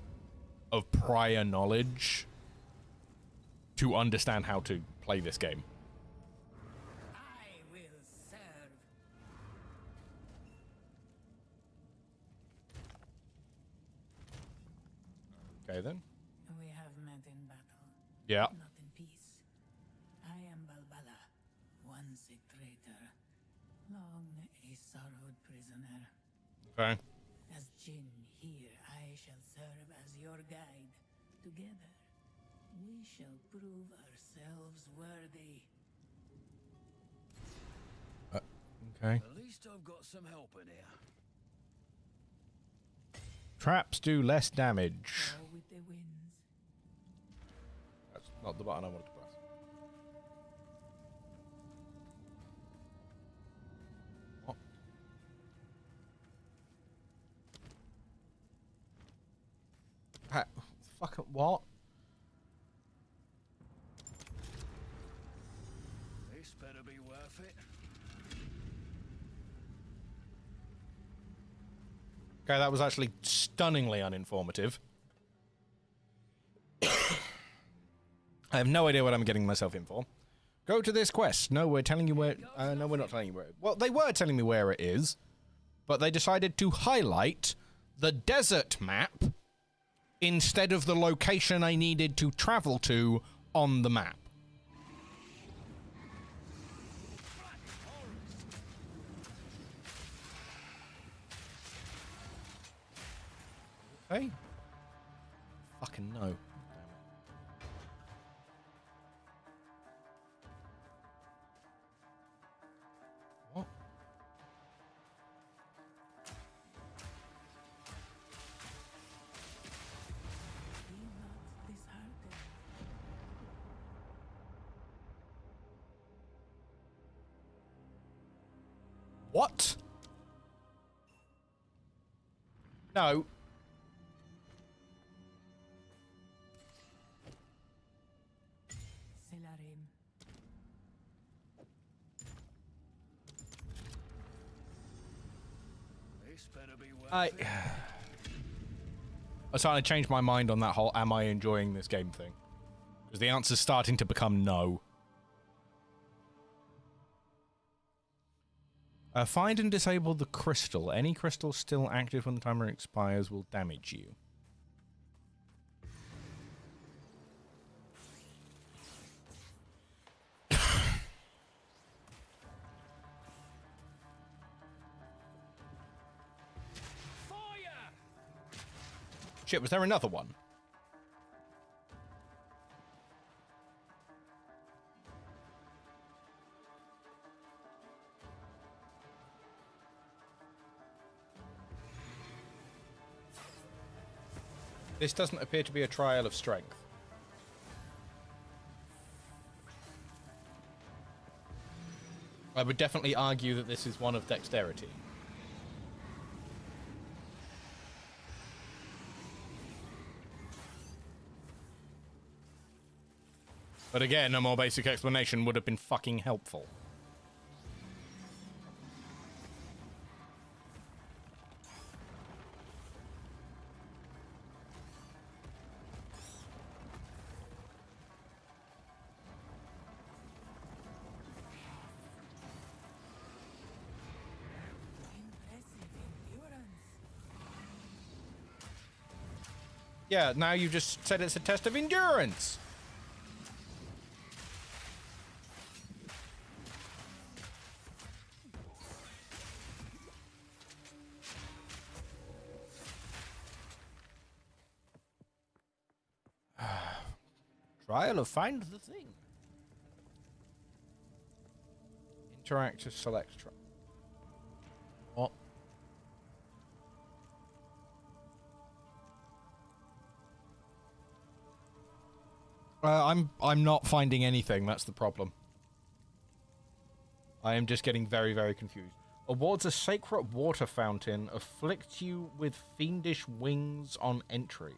of prior knowledge to understand how to play this game.
I will serve.
Okay then.
We have met in battle,
Yeah.
not in peace. I am Balbala, once a traitor, long a sorrowed prisoner.
Okay.
As Jinn here, I shall serve as your guide. Together, we shall prove ourselves worthy.
Okay.
At least I've got some help in here.
Traps do less damage.
Go with the winds.
That's not the button I wanted to press. What? Fucking what?
This better be worth it.
Okay, that was actually stunningly uninformative. I have no idea what I'm getting myself in for. Go to this quest. No, we're telling you where... no, we're not telling you where... Well, they were telling me where it is, but they decided to highlight the desert map instead of the location I needed to travel to on the map. Okay. Fucking no. What? No.
Selarim.
This better be worth
I
it.
starting to change my mind on that whole am I enjoying this game thing. Because the answer's starting to become no. Find and disable the crystal. Any crystal still active when the timer expires will damage you. Shit, was there another one? This doesn't appear to be a trial of strength. I would definitely argue that this is one of dexterity. But again, a more basic explanation would have been fucking helpful.
Impressive endurance.
Yeah, now you just said it's a test of endurance. Trial of find the thing. Interact to select. What? I'm not finding anything. That's the problem. I am just getting very, very confused. Awards a sacred water fountain. Afflict you with fiendish wings on entry.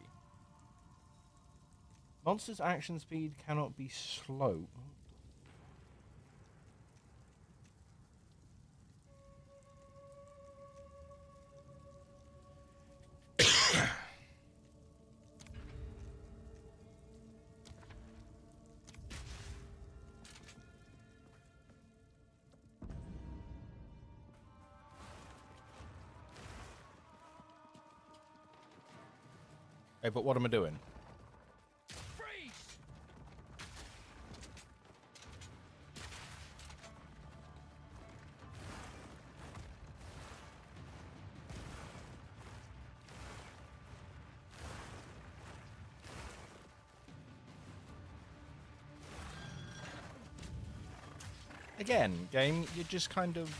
Monster's action speed cannot be slow. Okay, but what am I doing? Again, game, you're just kind of...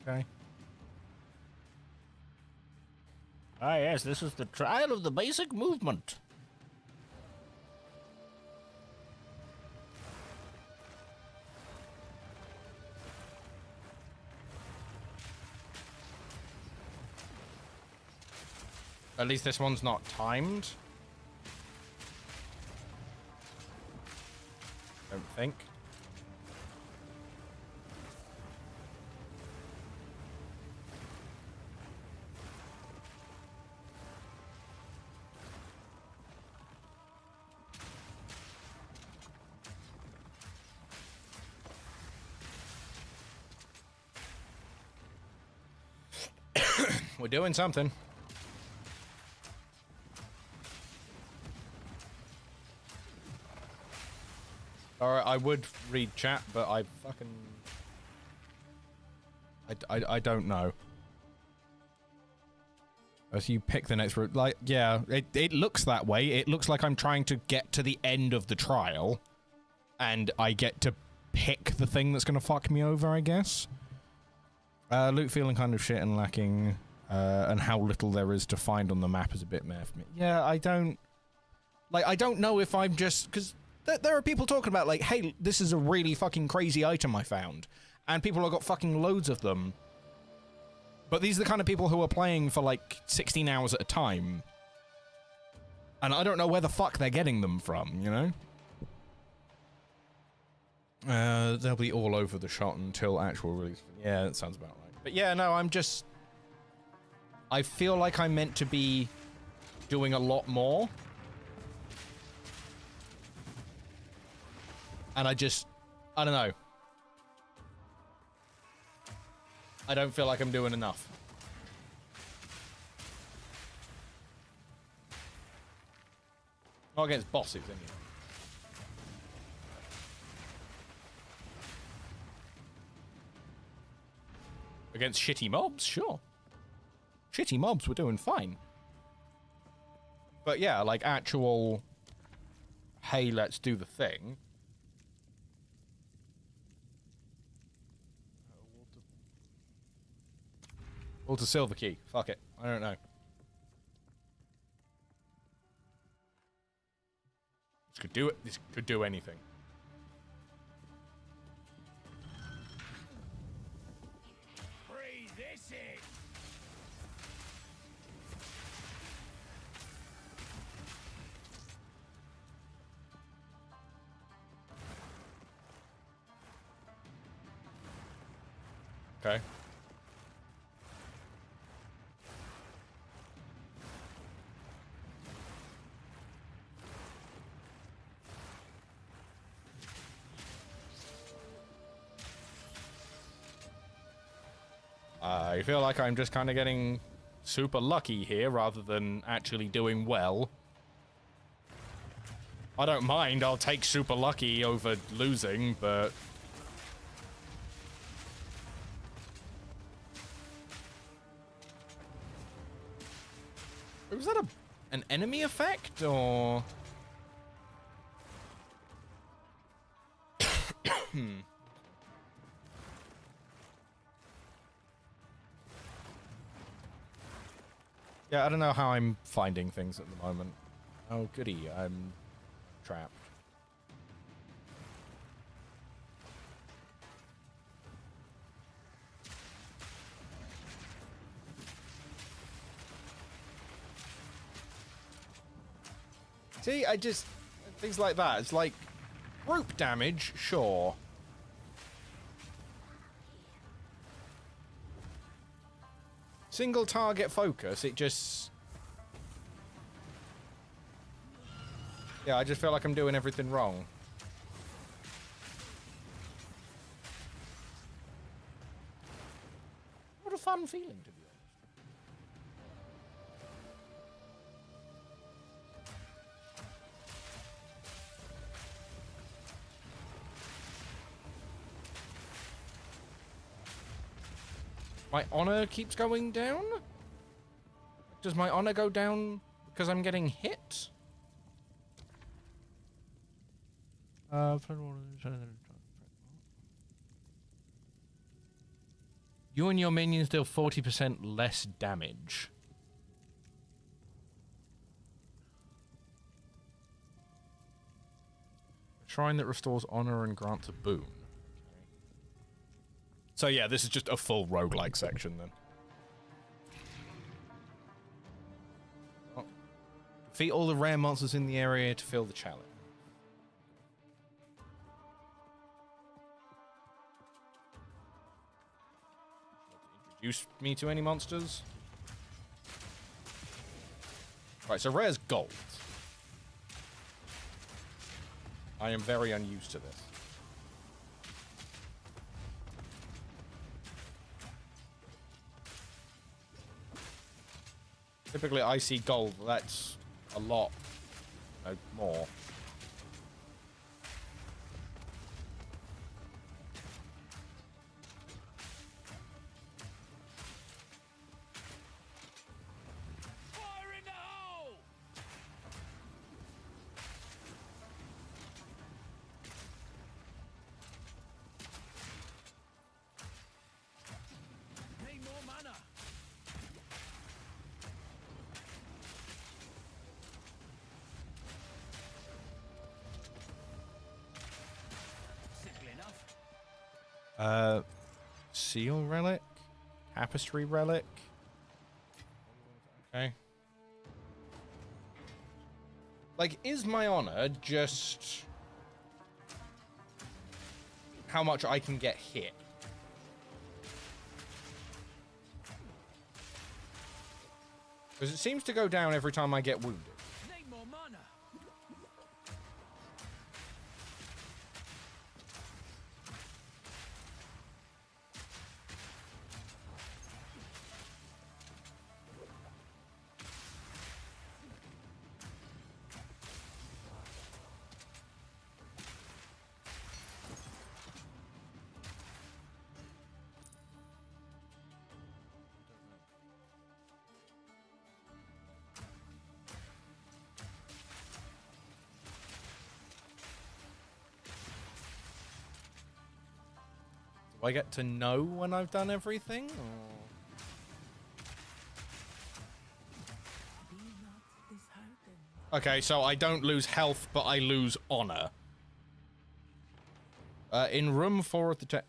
okay.
Ah, yes, this is the trial of the basic movement.
At least this one's not timed. Don't think. We're doing something. Alright, I would read chat, but I fucking... I don't know. As you pick the next route, like, yeah, it looks that way. It looks like I'm trying to get to the end of the trial, and I get to pick the thing that's gonna fuck me over, I guess. Loot feeling kind of shit and lacking, and how little there is to find on the map is a bit meh for me. Yeah, I don't know if I'm just... Because there are people talking about, like, hey, this is a really fucking crazy item I found. And people have got fucking loads of them. But these are the kind of people who are playing for, like, 16 hours at a time. And I don't know where the fuck they're getting them from, you know? They'll be all over the shot until actual release. Yeah, that sounds about right. But yeah, no, I'm just... I feel like I'm meant to be doing a lot more. And I don't know. I don't feel like I'm doing enough. Not against bosses, anyway. Against shitty mobs, sure. Shitty mobs were doing fine. But yeah, like actual... Hey, let's do the thing. Walter Silver Key. Fuck it. I don't know. This could do it. This could do anything.
Breathe this in.
Okay. I feel like I'm just kind of getting super lucky here rather than actually doing well. I don't mind, I'll take super lucky over losing, but... Was that an enemy effect, or...? Yeah, I don't know how I'm finding things at the moment. Oh, goody, I'm trapped. See, things like that. It's like, group damage, sure. Single target focus, it just... Yeah, I just feel like I'm doing everything wrong. What a fun feeling, to be honest. My honor keeps going down? Does my honor go down because I'm getting hit? You and your minions deal 40% less damage. A shrine that restores honor and grants a boon. So yeah, this is just a full roguelike section then. Oh. Defeat all the rare monsters in the area to fill the challenge. Introduce me to any monsters? Right, so rare's gold. I am very unused to this. Typically, I see gold. That's a lot more.
Fire in the hole!
Seal relic? Tapestry relic? Okay. Like, is my honor just how much I can get hit? Because it seems to go down every time I get wounded.
Need more mana.
Do I get to know when I've done everything? Or...
Be not disheartened.
Okay, so I don't lose health, but I lose honor. In room 4 at the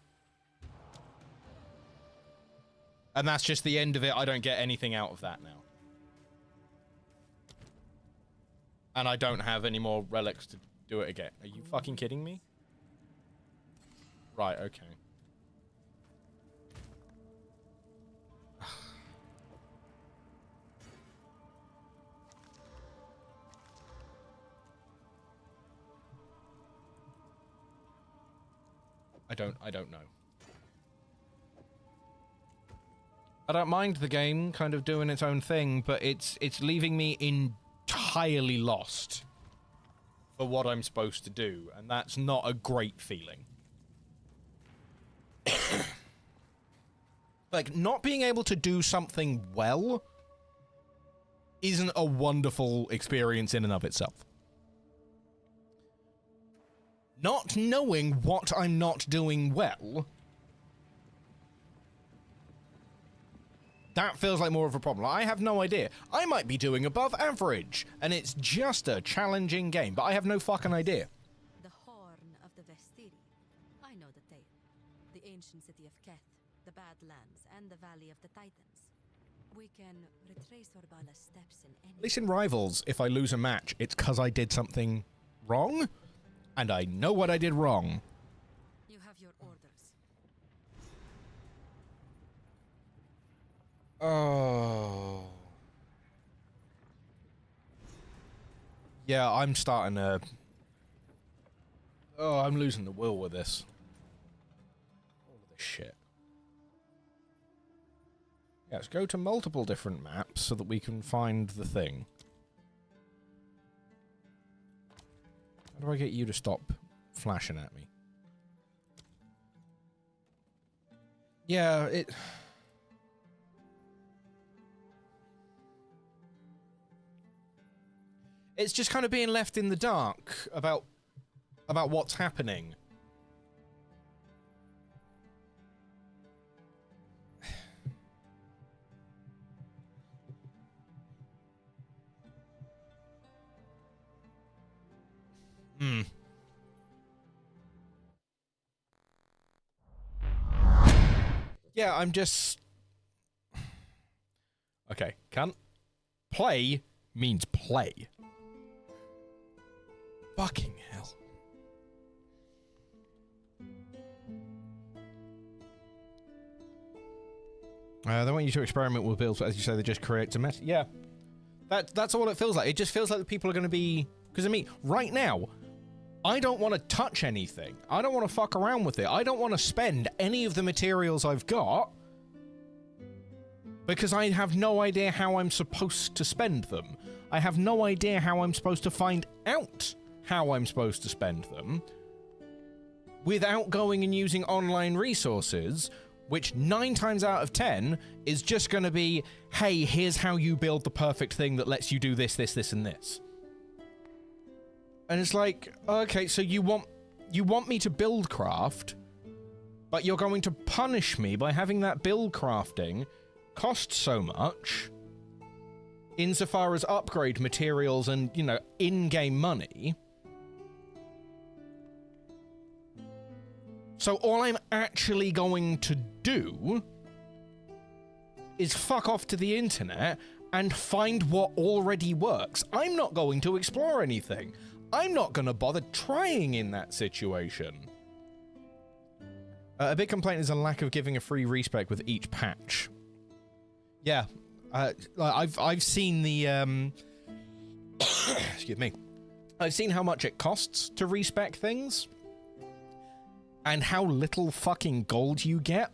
and that's just the end of it. I don't get anything out of that now. And I don't have any more relics to do it again. Are you fucking kidding me? Right, okay. I don't know. I don't mind the game kind of doing its own thing, but it's leaving me entirely lost for what I'm supposed to do, and that's not a great feeling. Like, not being able to do something well isn't a wonderful experience in and of itself. Not knowing what I'm not doing well, that feels like more of a problem. I have no idea. I might be doing above average, and it's just a challenging game, but I have no fucking idea.
The Horn of the Vestiri. I know the tale. The ancient city of Keth, the Badlands, and the Valley of the Titans. We can retrace Orbala's steps in any...
At least in Rivals, if I lose a match, it's because I did something wrong, and I know what I did wrong.
You have your orders.
Oh. Yeah, I'm starting to... Oh, I'm losing the will with this. All of this shit. Yeah, let's go to multiple different maps so that we can find the thing. How do I get you to stop flashing at me? Yeah, it's just kind of being left in the dark about what's happening. Yeah, I'm just... Okay, cunt. Play means play. Fucking hell. They want you to experiment with builds, but as you say, they just create a mess. Yeah. That's all it feels like. It just feels like the people are going to be... Because, I mean, right now, I don't want to touch anything. I don't want to fuck around with it. I don't want to spend any of the materials I've got because I have no idea how I'm supposed to spend them. I have no idea how I'm supposed to find out how I'm supposed to spend them without going and using online resources, which 9 times out of 10 is just going to be, hey, here's how you build the perfect thing that lets you do this, this, this, and this. And it's like, okay, so you want me to build craft, but you're going to punish me by having that build crafting cost so much insofar as upgrade materials and, you know, in-game money. So all I'm actually going to do is fuck off to the internet and find what already works. I'm not going to explore anything. I'm not going to bother trying in that situation. A big complaint is a lack of giving a free respec with each patch. Yeah, I've seen the excuse me. I've seen how much it costs to respec things, and how little fucking gold you get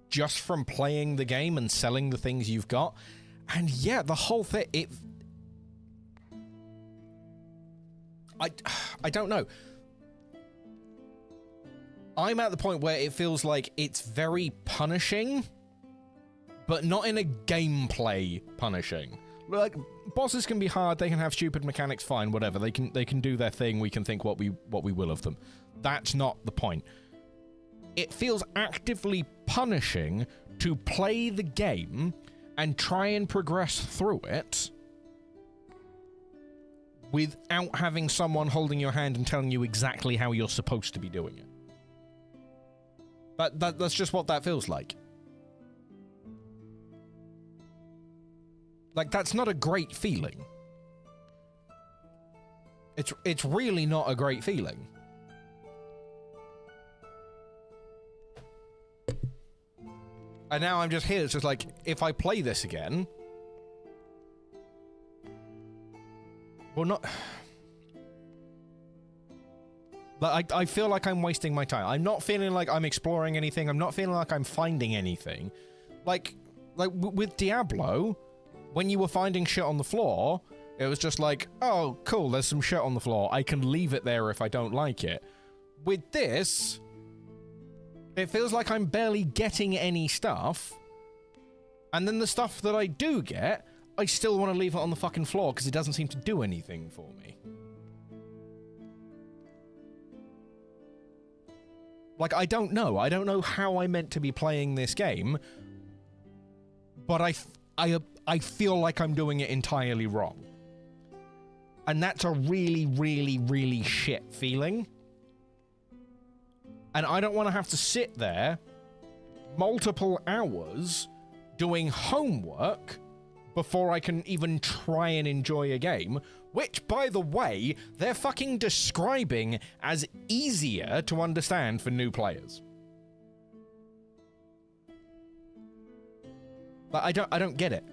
just from playing the game and selling the things you've got. And yeah, the whole thing, I don't know. I'm at the point where it feels like it's very punishing, but not in a gameplay punishing. Like, bosses can be hard, they can have stupid mechanics, fine, whatever. They can do their thing, we can think what we will of them. That's not the point. It feels actively punishing to play the game and try and progress through it without having someone holding your hand and telling you exactly how you're supposed to be doing it. That's just what that feels like. Like, that's not a great feeling. It's really not a great feeling. And now I'm just here, it's just like, if I play this again... Well, not... Like, I feel like I'm wasting my time. I'm not feeling like I'm exploring anything. I'm not feeling like I'm finding anything. Like with Diablo, when you were finding shit on the floor, it was just like, oh, cool, there's some shit on the floor. I can leave it there if I don't like it. With this, it feels like I'm barely getting any stuff. And then the stuff that I do get, I still want to leave it on the fucking floor because it doesn't seem to do anything for me. Like, I don't know. I don't know how I meant to be playing this game, but I feel like I'm doing it entirely wrong. And that's a really, really, really shit feeling. And I don't want to have to sit there multiple hours doing homework before I can even try and enjoy a game, which, by the way, they're fucking describing as easier to understand for new players. But I don't get it.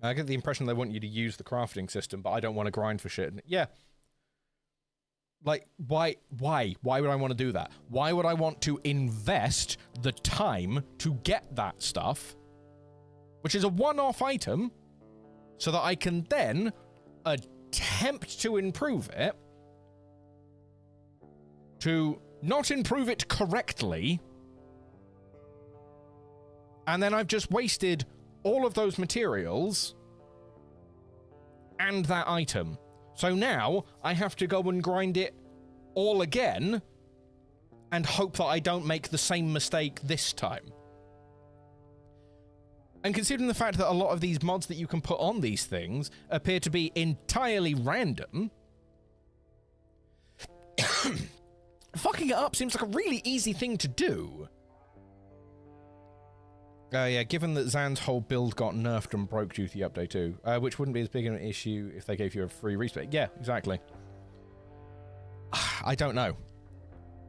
I get the impression they want you to use the crafting system, but I don't want to grind for shit. Yeah. Like, why would I want to do that? Why would I want to invest the time to get that stuff, which is a one-off item, so that I can then attempt to improve it, to not improve it correctly, and then I've just wasted all of those materials and that item. So now I have to go and grind it all again and hope that I don't make the same mistake this time. And considering the fact that a lot of these mods that you can put on these things appear to be entirely random, fucking it up seems like a really easy thing to do. Yeah, given that Zan's whole build got nerfed and broke due to the update too, which wouldn't be as big an issue if they gave you a free respec. Yeah, exactly. I don't know.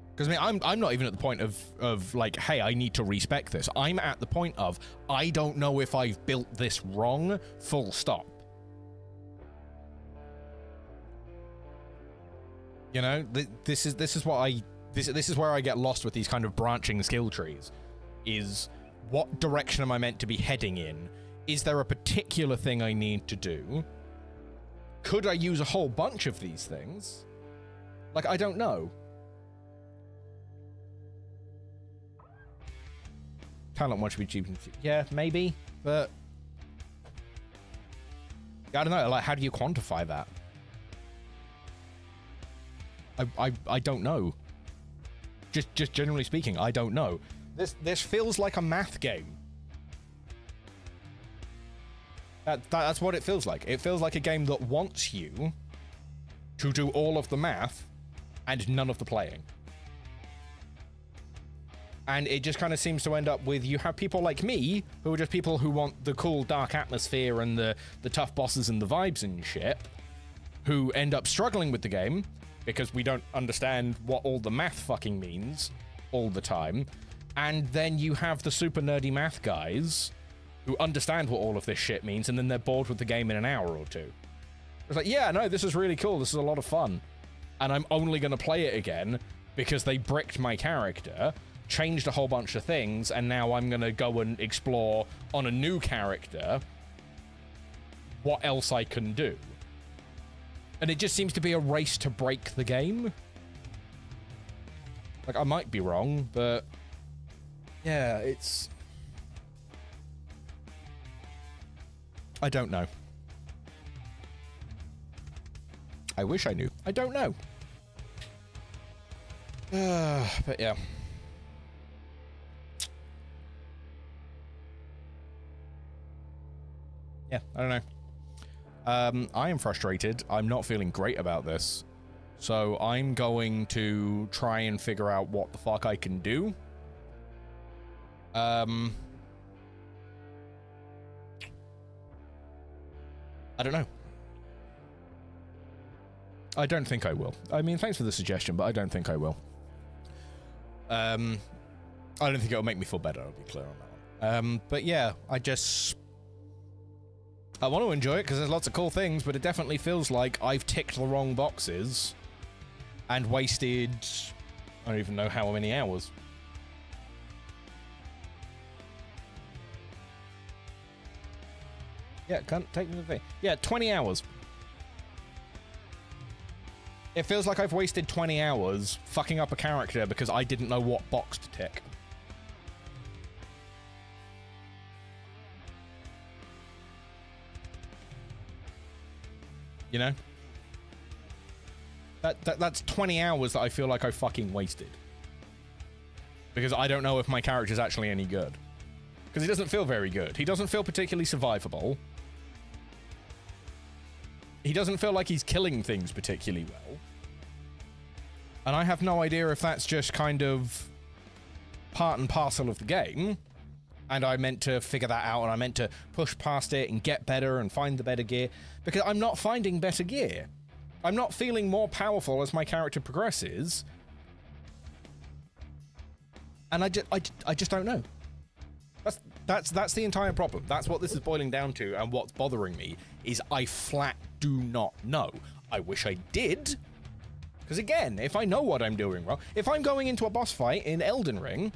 Because, I mean, I'm not even at the point of like, hey, I need to respec this. I'm at the point of, I don't know if I've built this wrong, full stop. You know, this is where I get lost with these kind of branching skill trees, is... what direction am I meant to be heading in? Is there a particular thing I need to do? Could I use a whole bunch of these things? Like, I don't know. Talent watch be cheap. Yeah, maybe, but... I don't know, like, how do you quantify that? I don't know. Just generally speaking, I don't know. This feels like a math game. That's what it feels like. It feels like a game that wants you to do all of the math and none of the playing. And it just kind of seems to end up with, you have people like me, who are just people who want the cool dark atmosphere and the tough bosses and the vibes and shit, who end up struggling with the game because we don't understand what all the math fucking means all the time. And then you have the super nerdy math guys who understand what all of this shit means, and then they're bored with the game in an hour or two. It's like, yeah, no, this is really cool, this is a lot of fun, and I'm only going to play it again because they bricked my character, changed a whole bunch of things, and now I'm going to go and explore on a new character what else I can do. And it just seems to be a race to break the game. Like, I might be wrong, but yeah, it's... I don't know. I wish I knew. I don't know. But yeah. Yeah, I don't know. I am frustrated. I'm not feeling great about this. So I'm going to try and figure out what the fuck I can do. I don't know. I don't think I will. I mean, thanks for the suggestion, but I don't think I will. I don't think it'll make me feel better, I'll be clear on that one. But yeah, I want to enjoy it because there's lots of cool things, but it definitely feels like I've ticked the wrong boxes and wasted, I don't even know how many hours. Yeah, can't take me to the thing. Yeah, 20 hours. It feels like I've wasted 20 hours fucking up a character because I didn't know what box to tick. You know? That's 20 hours that I feel like I fucking wasted. Because I don't know if my character's actually any good. Because he doesn't feel very good. He doesn't feel particularly survivable. He doesn't feel like he's killing things particularly well. And I have no idea if that's just kind of part and parcel of the game. And I meant to figure that out, and I meant to push past it and get better and find the better gear. Because I'm not finding better gear. I'm not feeling more powerful as my character progresses. And I just don't know. That's the entire problem. That's what this is boiling down to, and what's bothering me is I flat do not know. I wish I did. Because again, if I know what I'm doing wrong, if I'm going into a boss fight in Elden Ring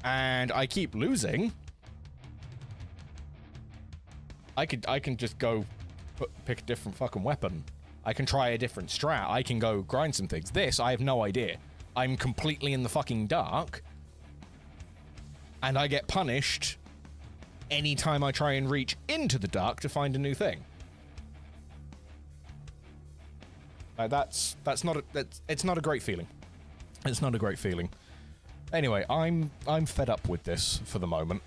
and I keep losing, I can just go pick a different fucking weapon. I can try a different strat. I can go grind some things. This, I have no idea. I'm completely in the fucking dark, and I get punished anytime I try and reach into the dark to find a new thing. It's not a great feeling. It's not a great feeling. Anyway, I'm fed up with this for the moment.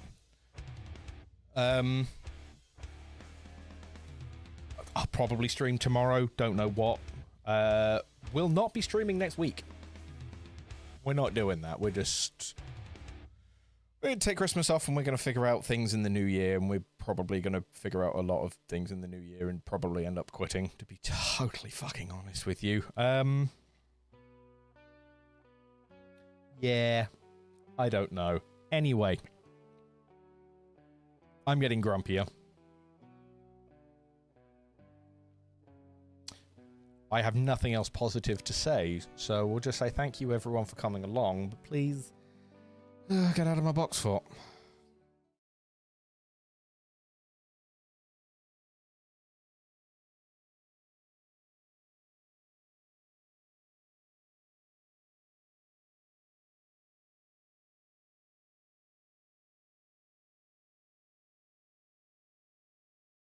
I'll probably stream tomorrow. Don't know what. We'll not be streaming next week. We're not doing that. We're going to take Christmas off, and we're going to figure out things in the new year, and we're probably going to figure out a lot of things in the new year and probably end up quitting, to be totally fucking honest with you. Yeah, I don't know. Anyway, I'm getting grumpier. I have nothing else positive to say, so we'll just say thank you everyone for coming along, but please get out of my box fort.